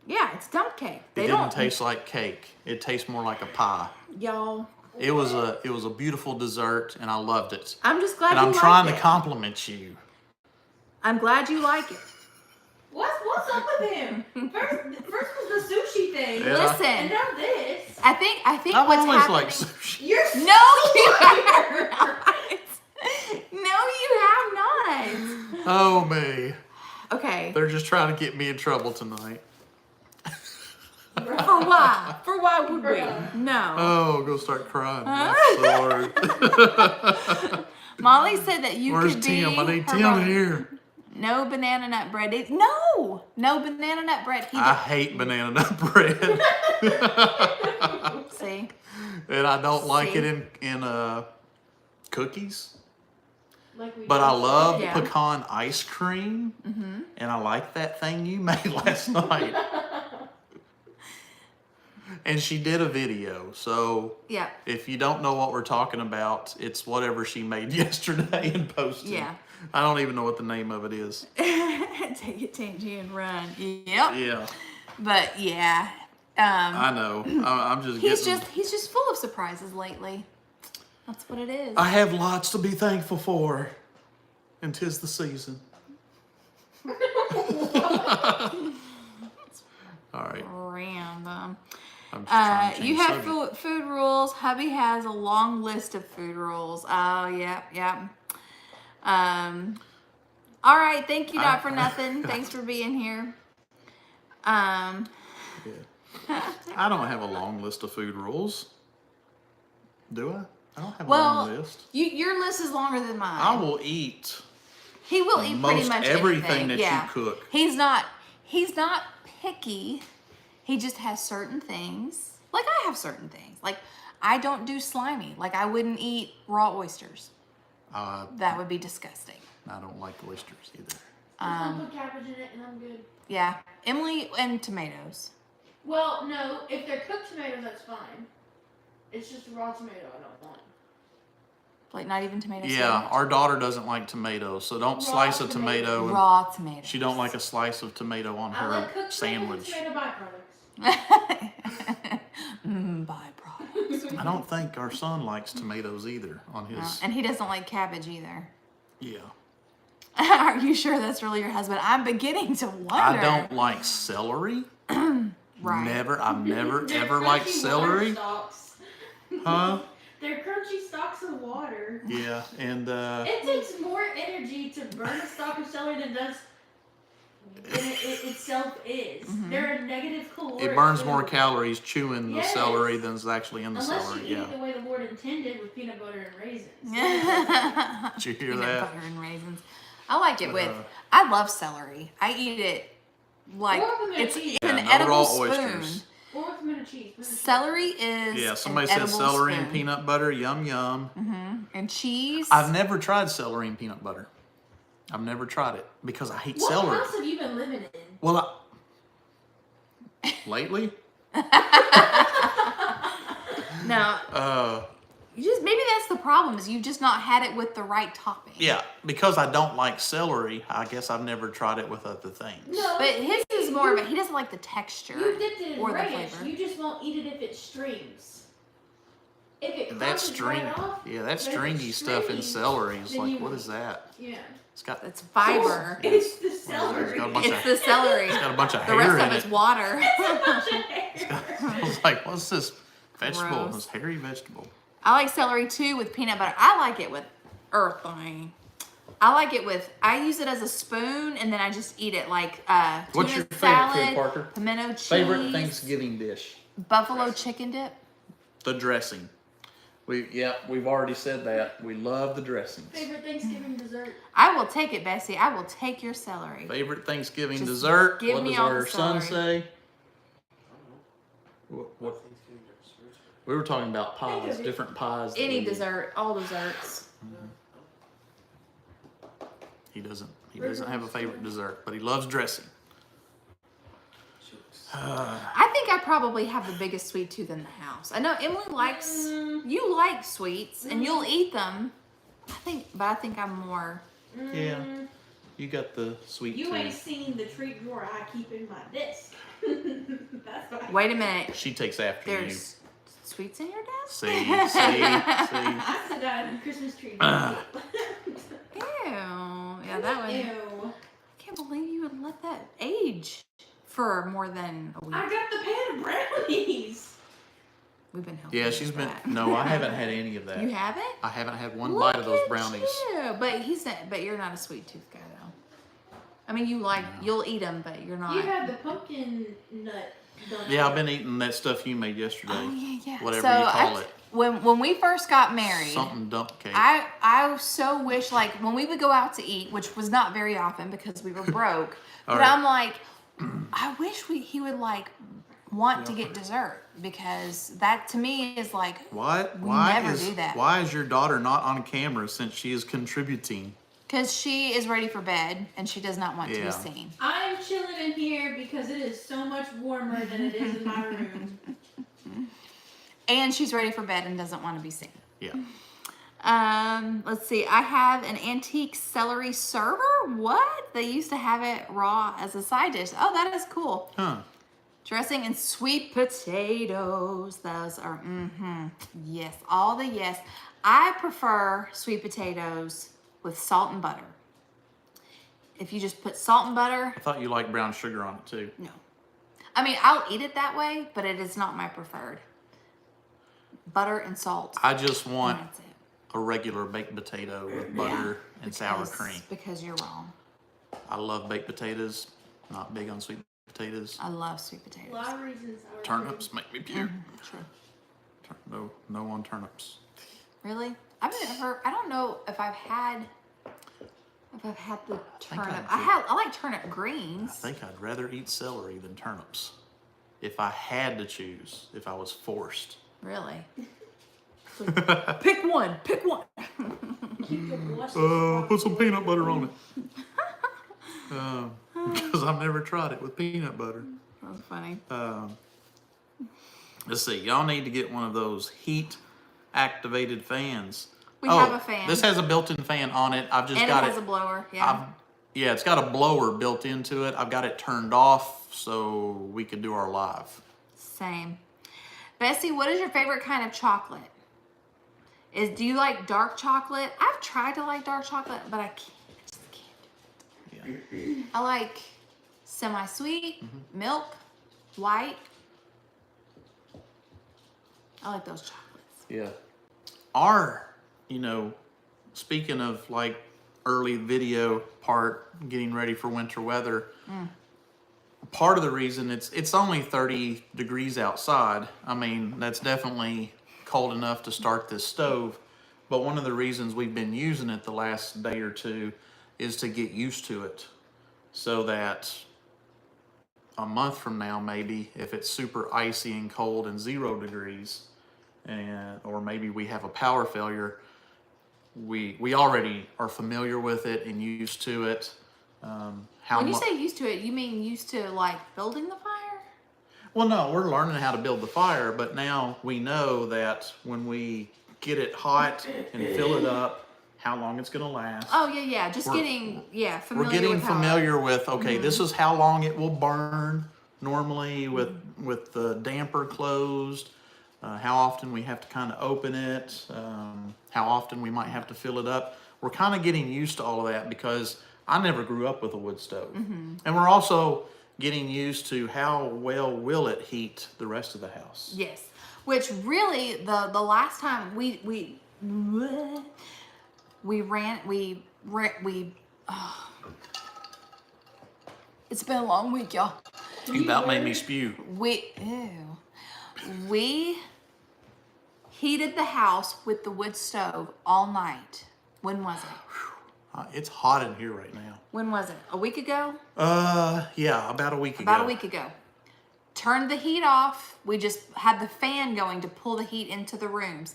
Yeah, it's dump cake. It They didn't don't taste like cake. It tastes more like a pie. y'all. It was a beautiful dessert, and I loved it. I'm just glad And you I'm like trying it. to compliment you. I'm glad you like it. What's up with him? First was the sushi thing. Yeah. Listen, And now this. I think I've what's always happening. liked sushi. You're No, you have not. No, you have not. Oh, me. Okay. They're just trying to get me in trouble tonight. For why? For why would we? No. Oh, go start crying. That's so hard. Molly said that you Where's could Tim? be I need her Tim mom. here. No banana nut bread. No banana nut bread. He I hate banana nut bread. did. See? And I don't like See? it in cookies. like we But I just- love Yeah. pecan ice cream. Mm-hmm. And I like that thing you made last night. And she did a video. So Yeah. if you don't know what we're talking about, it's whatever she made yesterday and posted. Yeah. I don't even know what the name of it is. Take it, Tangy, and run. Yep. Yeah, But yeah. I know. I'm just He's just full of surprises lately. That's what it is. I have lots to be thankful for. And 'tis the season. All right. Random. I'm just trying to You change have subject. food rules. Hubby has a long list of food rules. Oh, yep. All right. Thank you, Dot, for nothing. Thanks for being here. Yeah. I don't have a long list of food rules. Do I? I don't have a long Well, list. your list is longer than mine. I will eat He will eat pretty most much everything anything. that Yeah. you cook. He's not picky. He just has certain things. Like I have certain things. Like I don't do slimy. Like I wouldn't eat raw oysters. That would be disgusting. I don't like oysters either. I'll put cabbage in it and I'm good. Yeah. Emily and tomatoes. Well, no, if they're cooked tomatoes, that's fine. It's just raw tomato I don't want. Like not even tomatoes. Yeah, our daughter doesn't like tomatoes, so don't Raw slice a tomato. tomato. And Raw tomatoes. she don't like a slice of tomato on I her like cooked sandwich. tomato and tomato byproducts. Byproducts. I don't think our son likes tomatoes either on his. And he doesn't like cabbage either. Yeah. Are you sure that's really your husband? I'm beginning to wonder. I don't like celery. Right. I've never They're ever liked crunchy water celery. stalks. Huh? They're crunchy stalks of water. Yeah, and It takes more energy to burn a stalk of celery than it itself is. There are negative caloric. it burns more foods. calories chewing the Yes. celery than is actually in the Unless celery. you eat Yeah. it the way the Lord intended with peanut butter and raisins. Did you hear Peanut that? butter and raisins. I like it with. Uh, I love celery. I eat it like Or with it's cheese. an Yeah, no edible raw spoon. oysters. Or with tomato cheese. Celery is Yeah, somebody an said edible celery and spoon. peanut butter. Yum yum. And cheese. I've never tried celery and peanut butter. I've never tried it because I hate What celery. house have you been living in? Well, lately, No, you just maybe that's the problem is you've just not had it with the right topping. yeah, because I don't like celery. I guess I've never tried it with other things. No. But his is more of a he doesn't like the texture You dipped it in or the ranch. flavor. You just won't eat it if it streams. if it That crumbles string, right off, yeah, that but if it's stringy stuff in stringy, celery is then like, you what won't. is that? Yeah. It's got, It's fiber. It's the it's celery. got a bunch It's of, the celery. it's got a bunch of The hair rest in of it's it. water. I was like, what's this vegetable? Gross. This hairy vegetable. I like celery too with peanut butter. I like it with earthling. I use it as a spoon and then I just eat it like What's tuna your favorite salad, food, Parker? pimento cheese, Favorite Thanksgiving dish? buffalo chicken dip. The dressing. We've already said that. We love the dressings. Favorite Thanksgiving dessert? I will take it, Bessie. I will take your celery. Favorite Thanksgiving Just dessert? give What me does all the our son celery. say? What? We were talking about pies, different pies. that we Any eat. dessert, all desserts. He doesn't have a favorite dessert, but he loves dressing. I think I probably have the biggest sweet tooth in the house. I know Emily likes, you like sweets and you'll eat them. I think I'm more. Yeah, you got the sweet You tooth. ain't seen the treat drawer I keep in my desk. That's why. Wait a minute. She takes after There's sweets in your desk? See. I sit down at the Christmas tree. Ew. Yeah, that one. Ew. I can't believe you would let that age for more than a week. I got the pan of brownies. We've been helping. Yeah, you she's with been. that. No, I haven't had any of that. You haven't? I haven't had one Look bite of those at brownies. you. But you're not a sweet tooth guy though. I mean, you'll eat them, but you're not. You had the pumpkin nut donut. Yeah, I've been eating that stuff you made yesterday. Oh yeah. Whatever So you call it. When we first got married, Something dump cake. I so wish, like, when we would go out to eat, which was not very often because we were broke, All but right. I'm like, I wish he would like want to get dessert because that to me is like, What? We Why never is do that. Why is your daughter not on camera since she is contributing? because she is ready for bed and she does not want to Yeah. be seen. I'm chilling in here because it is so much warmer than it is in my room. And she's ready for bed and doesn't want to be seen. Yeah. Let's see. I have an antique celery server. What? They used to have it raw as a side dish. Oh, that is cool. Huh. Dressing and sweet potatoes. Those are, yes, all the yes. I prefer sweet potatoes with salt and butter. If you just put salt and butter, I thought you liked brown sugar on it too. no. I mean, I'll eat it that way, but it is not my preferred. Butter and salt. I just and want that's it. a regular baked potato with butter and sour cream. Because you're wrong. I love baked potatoes. Not big on sweet potatoes. I love sweet A potatoes. lot of reasons. I would Turnips make me puke. True. No on turnips. Really? I don't know if I've had the think I turnip. do. I like turnip I greens. think I'd rather eat celery than turnips. If I had to choose, if I was forced. Really? Pick one. keep your blushes Put some peanut butter on it. Because I've never tried it with peanut butter. That's funny. Let's see. Y'all need to get one of those heat activated fans. We have a fan. This has a built-in fan on it. I've just And got it has a blower. Yeah. Yeah, it's got a blower built into it. I've got it turned off so we can do our live. Same. Bessie, what is your favorite kind of chocolate? Do you like dark chocolate? I've tried to like dark chocolate, but I just can't. Yeah. I like semi-sweet, milk, white. I like those chocolates. Yeah. Speaking of like early video part, getting ready for winter weather, part of the reason it's only 30 degrees outside. I mean, that's definitely cold enough to start this stove. But one of the reasons we've been using it the last day or two is to get used to it so that a month from now, maybe, if it's super icy and cold and 0 degrees, or maybe we have a power failure, we already are familiar with it and used to it. When you say used to it, you mean used to like building the fire? Well, no, we're learning how to build the fire, but now we know that when we get it hot and fill it up, how long it's going to last. Oh yeah. Just We're- getting familiar. We're getting with how- familiar with, okay, this is how long it will burn normally with the damper closed. how often we have to kind of open it, how often we might have to fill it up. We're kind of getting used to all of that because I never grew up with a wood stove. And we're also getting used to how well will it heat the rest of the house. Yes. Which really, the last time we it's been a long week, y'all. You about made me spew. We heated the house with the wood stove all night. When was it? It's hot in here right now. When was it? A week ago? Yeah, about a week ago. About a week ago. Turned the heat off. We just had the fan going to pull the heat into the rooms.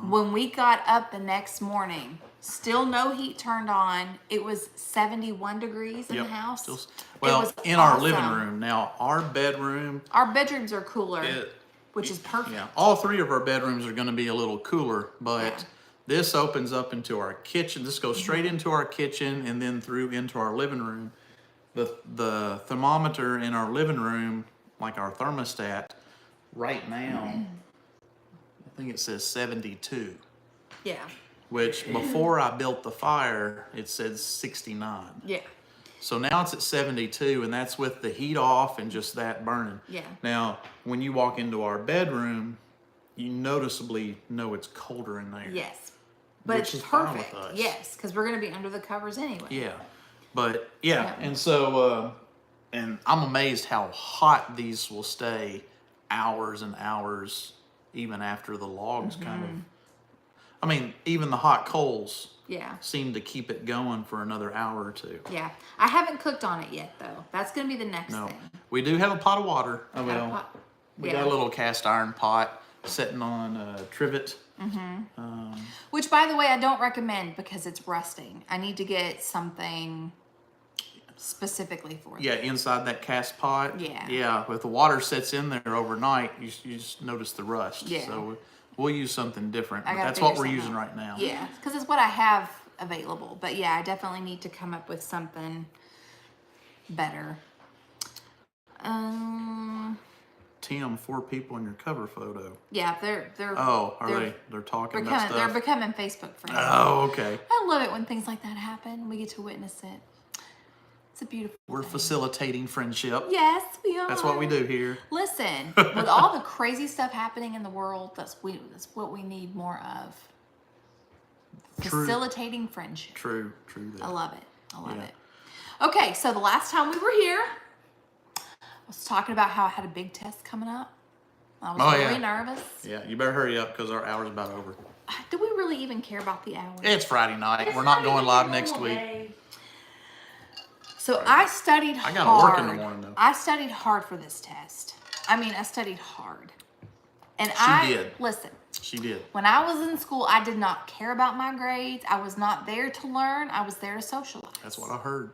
When we got up the next morning, still no heat turned on. It was 71 degrees in the house. Well, in our living room. Now, our bedroom. Our bedrooms are cooler, which is perfect. Yeah, all three of our bedrooms are going to be a little cooler, but this opens up into our kitchen. This goes straight into our kitchen and then through into our living room. The thermometer in our living room, like our thermostat, right now, I think it says 72. Yeah. Which before I built the fire, it said 69. Yeah. So now it's at 72, and that's with the heat off and just that burning. Yeah. Now, when you walk into our bedroom, you noticeably know it's colder in there. Yes. But Which it's is fine perfect. with us. Yes, because we're going to be under the covers anyway. Yeah. But, and so, and I'm amazed how hot these will stay hours and hours, even after the logs kind of, I mean, even the hot coals seem to keep it going for another hour or two. Yeah. I haven't cooked on it yet, though. That's going to be the next thing. We do have a pot of water. We Yeah. got a little cast iron pot sitting on a trivet. Which, by the way, I don't recommend because it's rusting. I need to get something specifically for Yeah, that. inside that cast pot. Yeah. Yeah, if the water sits in there overnight, you just notice the rust. Yeah. So we'll use something different. I But gotta that's what figure we're something using out. right now. Yeah, because it's what I have available. But yeah, I definitely need to come up with something better. Tim, 4 people in your cover photo. Yeah, they're Oh, they're talking about stuff? they're becoming Facebook friends. Oh, okay. I love it when things like that happen. We get to witness it. It's a beautiful We're thing. facilitating friendship. Yes, we are. That's what we do here. Listen, with all the crazy stuff happening in the world, that's what we need more of. True. Facilitating friendship. True. I love it. I love it. Okay, so the last time we were here, I was talking about how I had a big test coming up. I was really nervous. Yeah, you better hurry up because our hour's about over. Do we really even care about the hours? It's Friday night. We're not going live next week. So I studied hard. I gotta work in the morning though. I studied hard for this test. I mean, I studied hard. And She did. Listen, She did. when I was in school, I did not care about my grades. I was not there to learn. I was there to socialize. That's what I heard.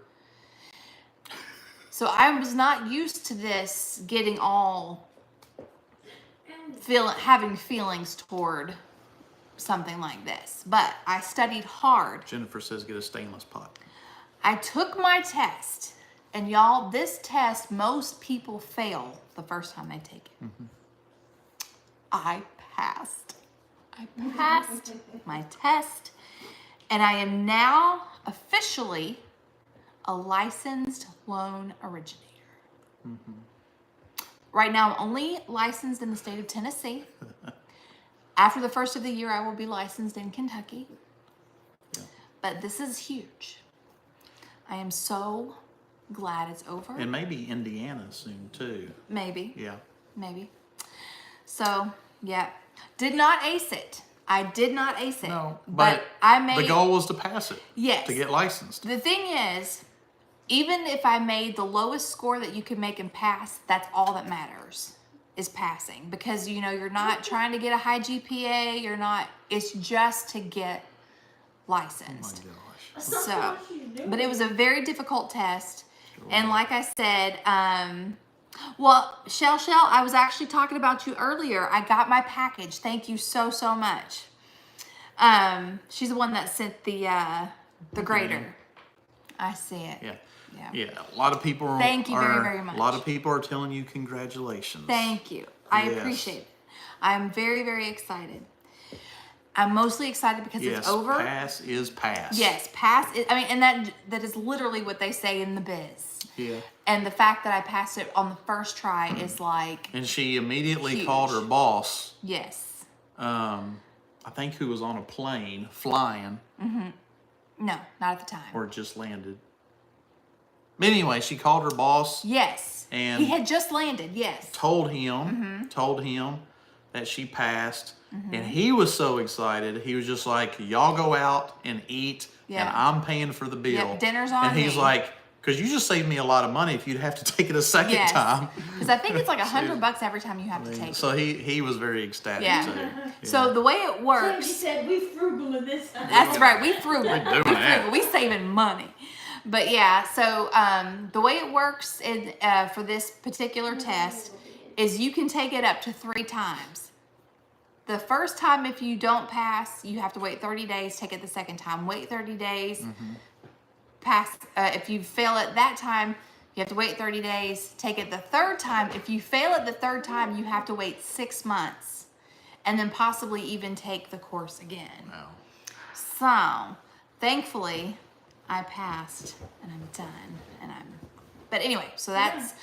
So I was not used to this getting all having feelings toward something like this. But I studied hard. Jennifer says get a stainless pot. I took my test, and y'all, this test, most people fail the first time they take it. I passed. I passed my test, and I am now officially a licensed loan originator. Right now, I'm only licensed in the state of Tennessee. After the first of the year, I will be licensed in Kentucky. But this is huge. I am so glad it's over. And maybe Indiana soon too. Maybe. Yeah. Maybe. So, yeah. Did not ace it. I did not ace it. No, but I made... the goal was to pass it. Yes. To get licensed. The thing is, even if I made the lowest score that you could make and pass, that's all that matters, is passing. Because, you know, you're not trying to get a high GPA. You're not... It's just to get licensed. Oh my gosh. So, but it was a very difficult test. And like I said, well, Shell, I was actually talking about you earlier. I got my package. Thank you so much. She's the one that sent the grader. I see it. Yeah. A lot of people Thank you very much. A lot of people are telling you congratulations. Thank you. I Yes. appreciate it. I'm very, very excited. I'm mostly excited because Yes, it's over. pass is pass. Yes, pass it. I mean, and that is literally what they say in the biz. Yeah. And the fact that I passed it on the first try is like, And she immediately huge. called her boss, yes. I think who was on a plane flying No, not at the time. or just landed. But anyway, she called her boss, Yes. And he had just landed, yes. told him that she passed. And he was so excited. He was just like, y'all go out and eat, and Yeah. I'm paying for the bill. Yep, dinner's on And he's me. like, because you just saved me a lot of money if you'd have to take it a second Yes. time. Because I think it's like $100 every time you have to take So it. he was very ecstatic Yeah. too. So the way it He works, said we frugal in this house. that's right, we frugal. We're doing that. We saving money. But yeah, so the way it works is, for this particular test is you can take it up to 3 times. The first time, if you don't pass, you have to wait 30 days, take it the second time, wait 30 days, pass. If you fail it that time, you have to wait 30 days, take it the third time. If you fail it the third time, you have to wait 6 months and then possibly even take the course again. Wow. So, thankfully, I passed and I'm done. But anyway, so that's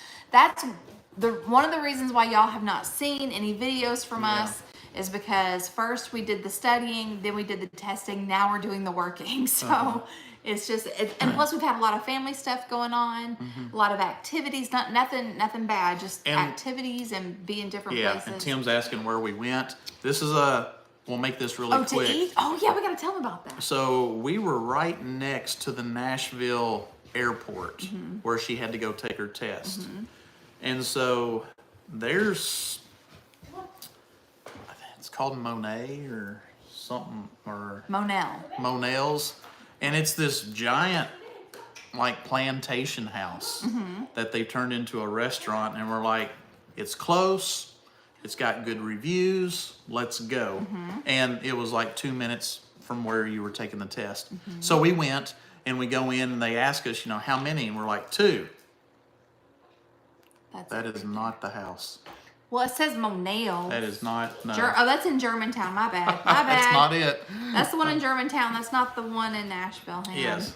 the one of the reasons why y'all have not seen any videos from us is because first we did the studying, then we did the testing, now we're doing the working. So it's just, and plus we've had a lot of family stuff going on, a lot of activities, nothing bad, just And- activities and be in different Yeah, places. and Tim's asking where we went. This is we'll make this really Oh, quick. to eat? Oh yeah, we gotta tell them about that. So we were right next to the Nashville airport where she had to go take her test. And so there's, it's called Monet or something, or Monel. Monell's. And it's this giant, like, plantation house that they turned into a restaurant. And we're like, it's close. It's got good reviews. Let's go. And it was like 2 minutes from where you were taking the test. So we went and we go in and they ask us, how many? And we're like, 2. That is not the house. Well, it says Monel. That is not, no. Oh, that's in Germantown. My bad. My bad. That's not it. That's the one in Germantown. That's not the one in Nashville. Hang on. Yes.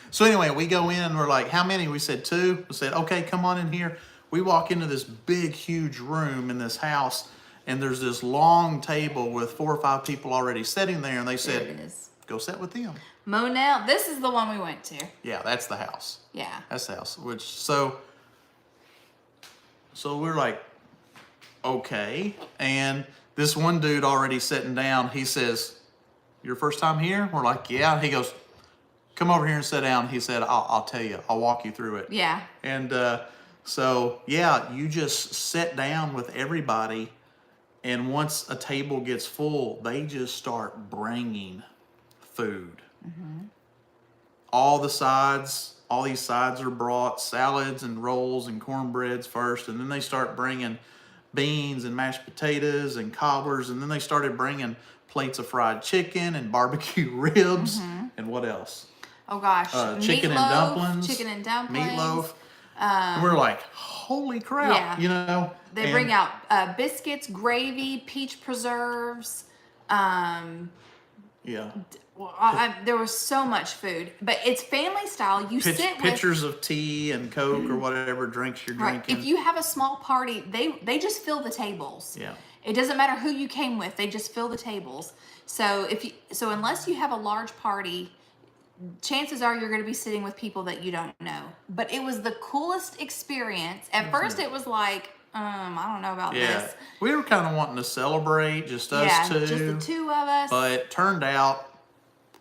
So anyway, we go in and we're like, how many? We said 2. We said, okay, come on in here. We walk into this big, huge room in this house, and there's this long table with 4 or 5 people already sitting there, and they There it said, is. go sit with them. Monel. This is the one we went to. Yeah, that's the house. Yeah. That's the house. So we're like, okay. And this one dude already sitting down, he says, your first time here? We're like, yeah. He goes, come over here and sit down. He said, I'll tell you. I'll walk you through it. Yeah. And so, yeah, you just sit down with everybody. And once a table gets full, they just start bringing food. All the sides, all these sides are brought, salads and rolls and cornbreads first. And then they start bringing beans and mashed potatoes and cobblers. And then they started bringing plates of fried chicken and barbecue ribs. And what else? Oh gosh. Chicken and Meatloaf, dumplings. Chicken and dumplings. Meatloaf. And we're like, holy crap, Yeah. They and- bring out biscuits, gravy, peach preserves. Yeah. Well, there was so much food, but it's family style. You sit with Pitchers of tea and Coke or whatever drinks you're right. drinking. If you have a small party, they just fill the tables. Yeah. It doesn't matter who you came with; they just fill the tables. So unless you have a large party, chances are you're going to be sitting with people that you don't know. But it was the coolest experience. At first, it was like, I don't know about Yeah. this. We were kind of wanting to celebrate, just us two. Just the 2 of us. But it turned out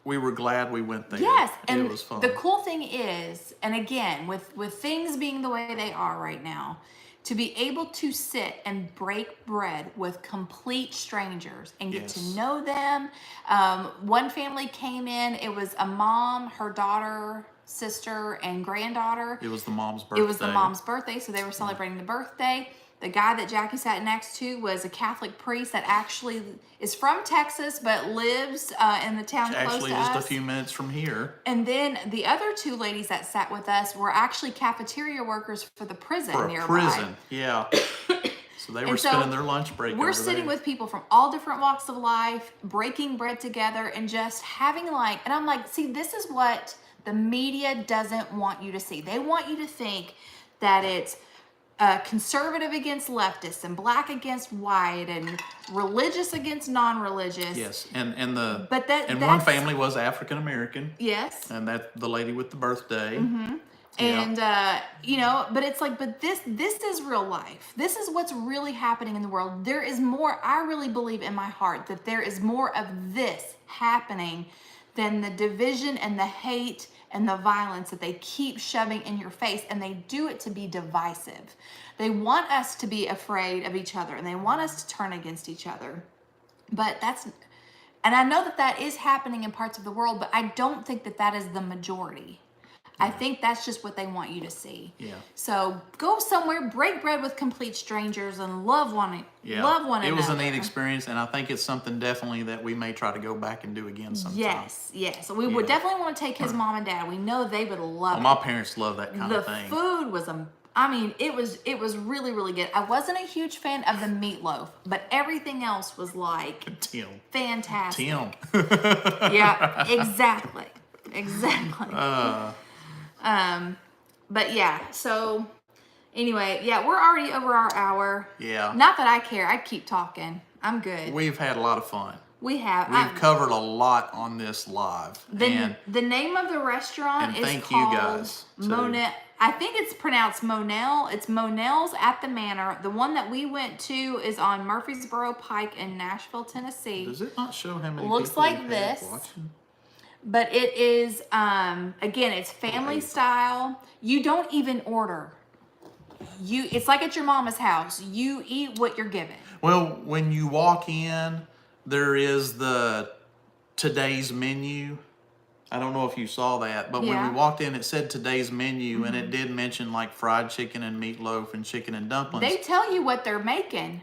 we were glad we went there. Yes, and it was fun. the cool thing is, and again, with things being the way they are right now, to be able to sit and break bread with complete strangers and get to Yes. know them. One family came in, it was a mom, her daughter, sister, and granddaughter. It was the mom's birthday. It was the mom's birthday, so they were celebrating the birthday. The guy that Jackie sat next to was a Catholic priest that actually is from Texas but lives in the town close Actually, to just us. a few minutes from here. And then the other 2 ladies that sat with us were actually cafeteria workers for the prison For a nearby. prison. Yeah. So they And were so spending their lunch break. We're over sitting there. with people from all different walks of life, breaking bread together, and just having and I'm like, see, this is what the media doesn't want you to see. They want you to think that it's conservative against leftists and black against white and religious against non-religious. Yes, and the But one that's family was African American, yes. and that the lady with the birthday. And but it's like, but this is real life. This is what's really happening in the world. There is more. I really believe in my heart that there is more of this happening than the division and the hate and the violence that they keep shoving in your face, and they do it to be divisive. They want us to be afraid of each other, and they want us to turn against each other. But and I know that that is happening in parts of the world, but I don't think that that is the majority. I think that's just what they want you to see. Yeah. So go somewhere, break bread with complete strangers, and love one another. It was a neat experience, and I think it's something definitely that we may try to go back and do again sometime. Yes. So we would definitely want to take his mom and dad. We know they would love it. My parents love that kind The of thing. food was it was really, really good. I wasn't a huge fan of the meatloaf, but everything else was like Tim. fantastic. Tim. Yeah, exactly. But yeah, so anyway, yeah, we're already over our hour. Yeah. Not that I care. I keep talking. I'm good. We've had a lot of fun. We have. We've covered a lot on this live. The name of the restaurant is thank called you guys, too. Monel. I think it's pronounced Monel. It's Monel's at the Manor. The one that we went to is on Murfreesboro Pike in Nashville, Tennessee. Does it not show how many Looks people like we have this. watching? But it is, again, it's family style. You don't even order. It's like at your mama's house. You eat what you're given. Well, when you walk in, there is the today's menu. I don't know if you saw that, but when Yeah. we walked in, it said today's menu, and it did mention like fried chicken and meatloaf and chicken and dumplings. They tell you what they're making,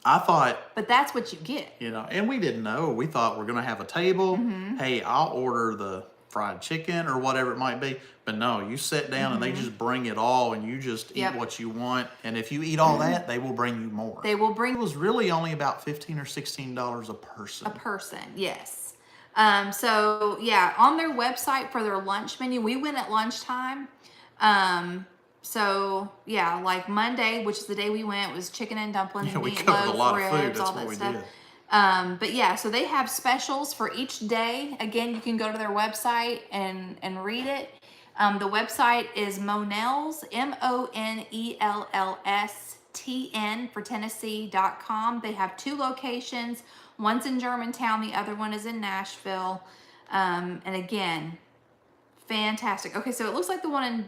I thought, but that's what you get. and we didn't know. We thought we're going to have a table. Hey, I'll order the fried chicken or whatever it might be. But no, you sit down and they just bring it all, and you just eat what you want. And if you eat all that, they will bring you more. They will bring It was really only about $15 or $16 a person. a person, yes. So yeah, on their website for their lunch menu, we went at lunchtime. So yeah, like Monday, which is the day we went, was chicken and dumplings, Yeah, we meatloaf, covered a lot ribs, of food. That's all what that we stuff. did. But yeah, so they have specials for each day. Again, you can go to their website and read it. The website is Monel's, MONELLSTN for Tennessee.com. They have 2 locations. One's in Germantown, the other one is in Nashville. And again, fantastic. Okay, so it looks like the one in,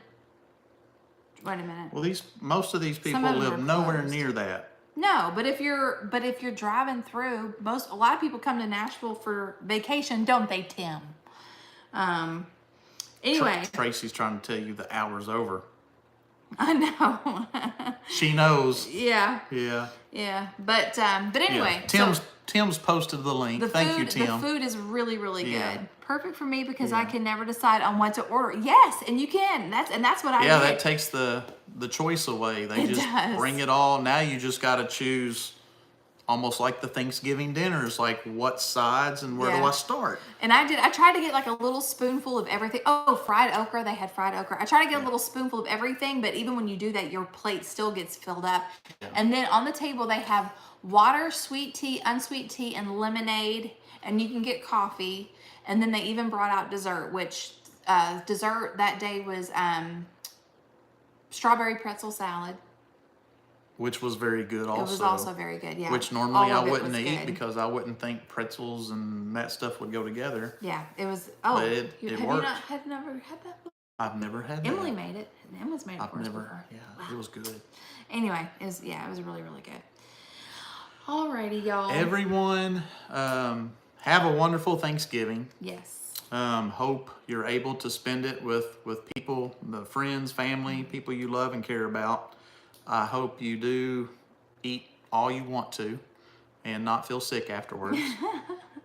wait a minute. Well, most of these people Some of them live are nowhere closed. near that. No, but if you're driving through, a lot of people come to Nashville for vacation, don't they, Tim? Anyway, Tracy's trying to tell you the hour's over. I know. She knows. Yeah. Yeah. But anyway, Yeah. so Tim's posted the link. Thank you, Tim. The food is really, really Yeah. good. Perfect for me because I can never decide on what to order. Yes, and you can. That's what I Yeah, did. that takes the choice away. They It just does. bring it all. Now you just got to choose, almost like the Thanksgiving dinners, like what sides and where do Yeah. I start? And I tried to get like a little spoonful of everything. Oh, fried okra. They had fried okra. I tried to get a little spoonful of everything, but even when you do that, your plate still gets filled up. Yeah. And then on the table, they have water, sweet tea, unsweet tea, and lemonade. And you can get coffee. And then they even brought out dessert, which dessert that day was strawberry pretzel salad. Which was very good also. It was also very good, yeah. Which normally All I of it wouldn't was eat good. because I wouldn't think pretzels and that stuff would go together. Yeah, it was. Oh, But it have worked. you not have never had that? I've never had that. Emily made it. And Emily's made it I've for us never, before. yeah, it was good. Anyway, it was really, really good. Alrighty, y'all. Everyone, have a wonderful Thanksgiving. Yes. Hope you're able to spend it with people, the friends, family, people you love and care about. I hope you do eat all you want to and not feel sick afterwards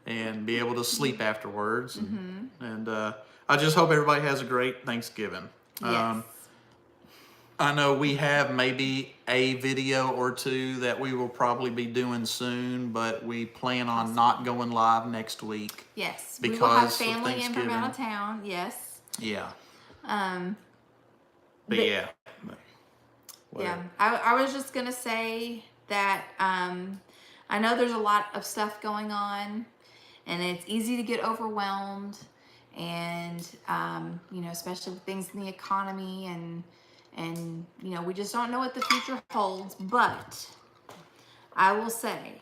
and be able to sleep afterwards. And I just hope everybody has a great Thanksgiving. Yes. I know we have maybe a video or two that we will probably be doing soon, but we plan on not going live next week. Yes, we will have Because of family in from out of Thanksgiving. town. Yes. Yeah. Um, But The- yeah. yeah. I was just gonna say that I know there's a lot of stuff going on, and it's easy to get overwhelmed, and you know, especially with things in the economy, and you know, we just don't know what the future holds. But I will say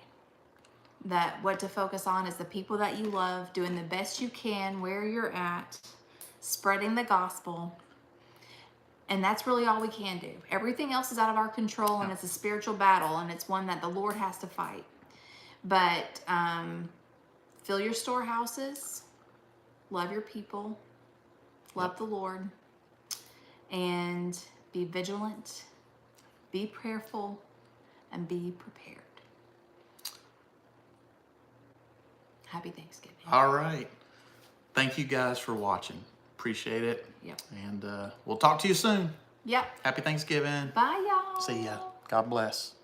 that what to focus on is the people that you love, doing the best you can where you're at, spreading the gospel. And that's really all we can do. Everything else is out of our control, and it's a spiritual battle, and it's one that the Lord has to fight. But fill your storehouses, love your people, love the Lord, and be vigilant, be prayerful, and be prepared. Happy Thanksgiving. All right. Thank you guys for watching. Appreciate it. Yep. And we'll talk to you soon. Yep. Happy Thanksgiving. Bye, y'all. See ya. God bless.